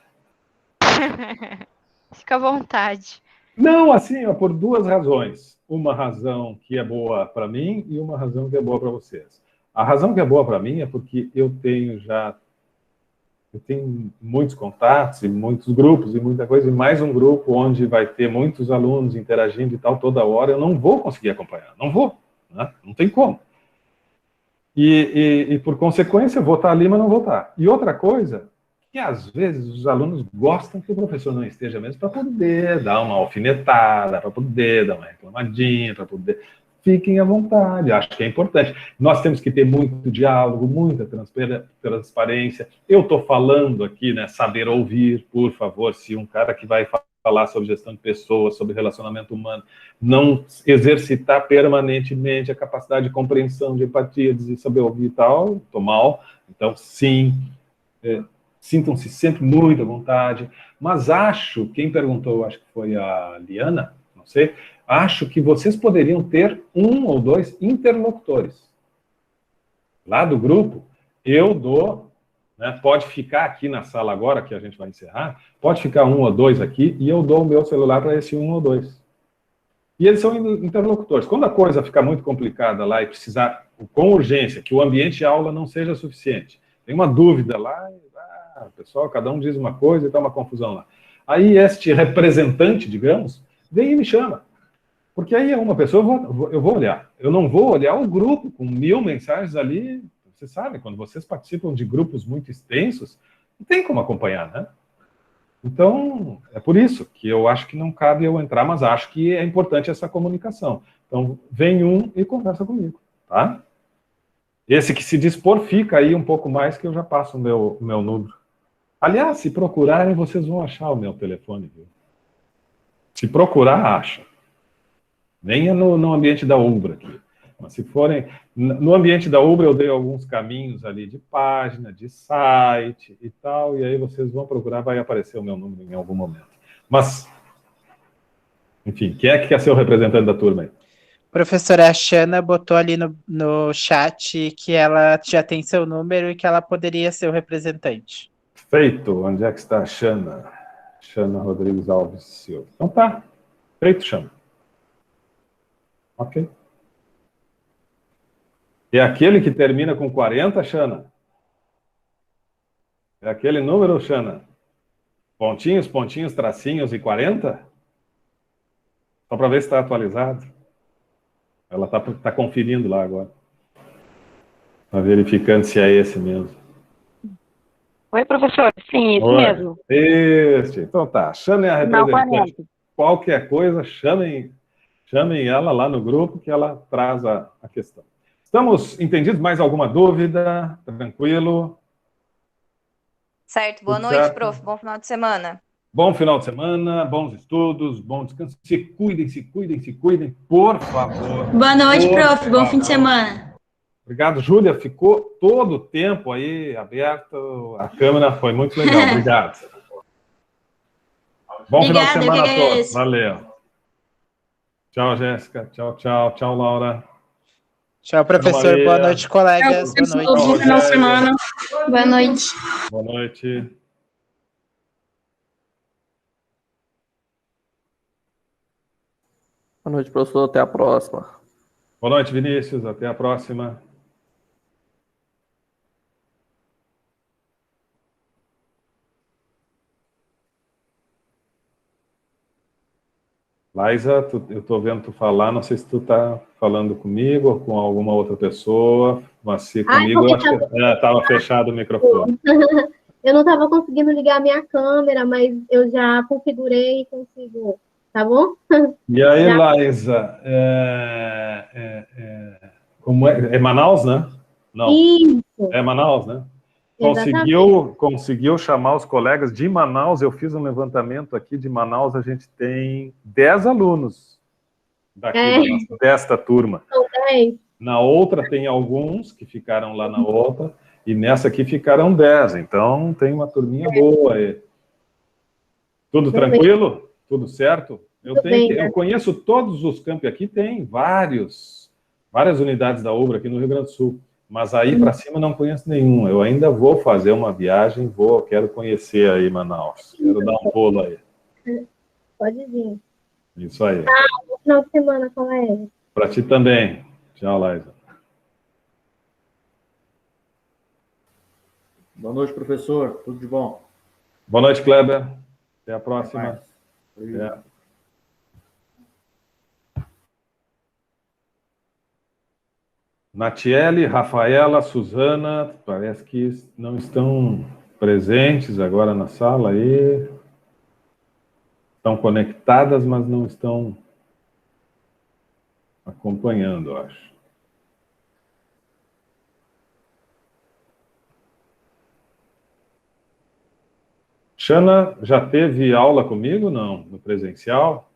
Fica à vontade. Não, assim, por 2 razões. Uma razão que é boa para mim e uma razão que é boa para vocês. A razão que é boa para mim é porque eu tenho muitos contatos e muitos grupos e muita coisa, e mais um grupo onde vai ter muitos alunos interagindo e tal toda hora, eu não vou conseguir acompanhar, não vou, né? Não tem como. E por consequência, eu vou estar ali, mas não vou estar. E outra coisa, que às vezes os alunos gostam que o professor não esteja mesmo para poder dar uma alfinetada, para poder dar uma reclamadinha, para poder... Fiquem à vontade, acho que é importante. Nós temos que ter muito diálogo, muita transparência. Eu estou falando aqui, né, saber ouvir, por favor, se um cara que vai falar sobre gestão de pessoas, sobre relacionamento humano, não exercitar permanentemente a capacidade de compreensão, de empatia, de saber ouvir e tal, estou mal. Então, sim, sintam-se sempre muito à vontade. Mas acho, quem perguntou, acho que foi a Liana, não sei, acho que vocês poderiam ter 1 ou 2 interlocutores lá do grupo eu dou, né, pode ficar aqui na sala agora, que a gente vai encerrar, pode ficar 1 ou 2 aqui, e eu dou o meu celular para esse 1 ou 2. E eles são interlocutores. Quando a coisa fica muito complicada lá e precisar, com urgência, que o ambiente de aula não seja suficiente, tem uma dúvida lá, pessoal, cada um diz uma coisa e está uma confusão lá. Aí este representante, digamos, vem e me chama. Porque aí é uma pessoa, eu vou olhar. Eu não vou olhar o grupo com 1000 mensagens ali. Você sabe, quando vocês participam de grupos muito extensos, não tem como acompanhar, né? Então, é por isso que eu acho que não cabe eu entrar, mas acho que é importante essa comunicação. Então, vem um e conversa comigo, tá? Esse que se dispor, fica aí um pouco mais que eu já passo o meu número. Aliás, se procurarem, vocês vão achar o meu telefone, viu? Se procurar, acha. Nem é no ambiente da Ubra aqui. Mas se forem... No ambiente da Ubra eu dei alguns caminhos ali de página, de site e tal, e aí vocês vão procurar, vai aparecer o meu número em algum momento. Mas, enfim, quem é que quer ser o representante da turma aí? Professora Xana botou ali no chat que ela já tem seu número e que ela poderia ser o representante. Feito. Onde é que está a Xana? Xana Rodrigues Alves Silva. Então tá. Feito, Xana. Ok. É aquele que termina com 40, Xana? É aquele número, Xana? Pontinhos, pontinhos, tracinhos e 40? Só para ver se está atualizado. Ela tá conferindo lá agora. Está verificando se é esse mesmo. Oi, professor. Sim, isso Oi. mesmo. Este. Então tá. Chamem a Não, representante. 40. Qualquer coisa, chamem ela lá no grupo que ela traz a questão. Estamos entendidos? Mais alguma dúvida? Tranquilo? Certo. Boa Tudo noite, certo? prof. Bom final de semana. Bom final de semana, bons estudos, bom descanso. Se cuidem, por favor. Boa noite, Por prof. Bom fim de favor. semana. Obrigado, Júlia. Ficou todo o tempo aí aberto. A câmera foi muito legal. Obrigado. Bom final de Obrigada, semana eu a que todos. agradeço. Valeu. Tchau, Jéssica. Tchau, tchau. Tchau, Laura. Tchau, professor. Maria. Boa noite, colegas. Boa noite. Tchau, Bom final de Rogério. semana. Boa noite. Boa noite. Boa noite, professor. Até a próxima. Boa noite, Vinícius. Até a próxima. Laísa, eu estou vendo tu falar, não sei se tu está falando comigo ou com alguma outra pessoa, mas se comigo, eu acho que estava fechado o microfone. Eu não estava conseguindo ligar a minha câmera, mas eu já configurei e consigo, tá bom? E aí, Já. Laísa, como é Manaus, né? Não, Isso, é Manaus, né? exatamente. Conseguiu chamar os colegas de Manaus. Eu fiz um levantamento aqui de Manaus, a gente tem 10 alunos daqui desta turma. São 10. Na outra tem alguns que ficaram lá na outra, e nessa aqui ficaram 10. Então tem uma turminha boa aí. Tudo tranquilo? Tudo certo? Eu conheço todos os campi aqui, tem várias unidades da Ubra aqui no Rio Grande do Sul. Mas aí para cima não conheço nenhum. Eu ainda vou fazer uma viagem, quero conhecer aí Manaus. Quero dar um pulo aí. Pode vir. Isso aí. Bom final de semana, colega. Para ti também. Tchau, Laísa. Boa noite, professor. Tudo de bom? Boa noite, Kleber. Até a próxima. Natiele, Rafaela, Suzana, parece que não estão presentes agora na sala aí. Estão conectadas, mas não estão acompanhando, eu acho. Xana, já teve aula comigo? Não, no presencial?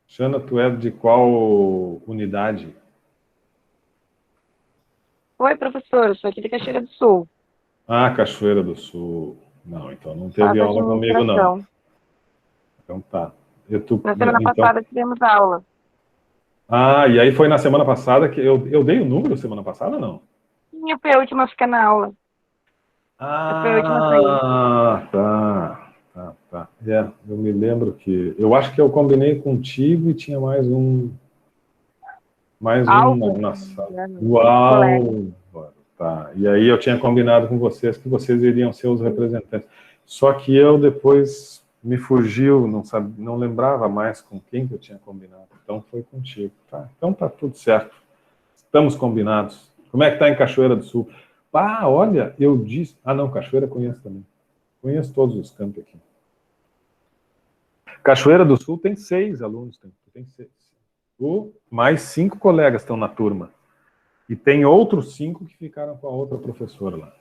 Xana, tu é de qual unidade? Oi, professor. Eu sou aqui de Cachoeira do Sul. Ah, Cachoeira do Sul. Não, então não teve aula comigo, não. Então tá. Na semana passada tivemos aula. Ah, e aí foi na semana passada que eu dei o número semana passada ou não? Sim, foi a última a ficar na aula. Foi a última a sair. Tá. Eu me lembro que... Eu acho que eu combinei contigo e tinha mais um na sala. Uau! Tá. E aí eu tinha combinado com vocês que vocês iriam ser os representantes. Só que eu depois me fugiu, não lembrava mais com quem que eu tinha combinado. Então foi contigo. Tá? Então tá tudo certo. Estamos combinados. Como é que tá em Cachoeira do Sul? Ah, olha, eu disse... Ah, não, Cachoeira conheço também. Conheço todos os campos aqui. Cachoeira do Sul tem 6 alunos. Tem 6. Mais 5 colegas estão na turma. E tem outros 5 que ficaram com a outra professora lá.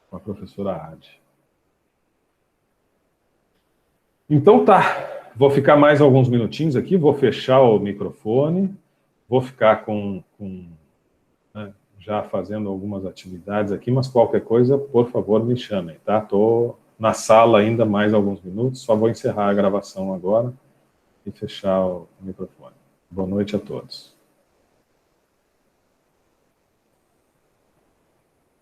Com a professora Ade. Então tá. Vou ficar mais alguns minutinhos aqui. Vou fechar o microfone. Vou ficar né, já fazendo algumas atividades aqui, mas qualquer coisa, por favor, me chamem, tá? Estou na sala ainda mais alguns minutos, só vou encerrar a gravação agora e fechar o microfone. Boa noite a todos.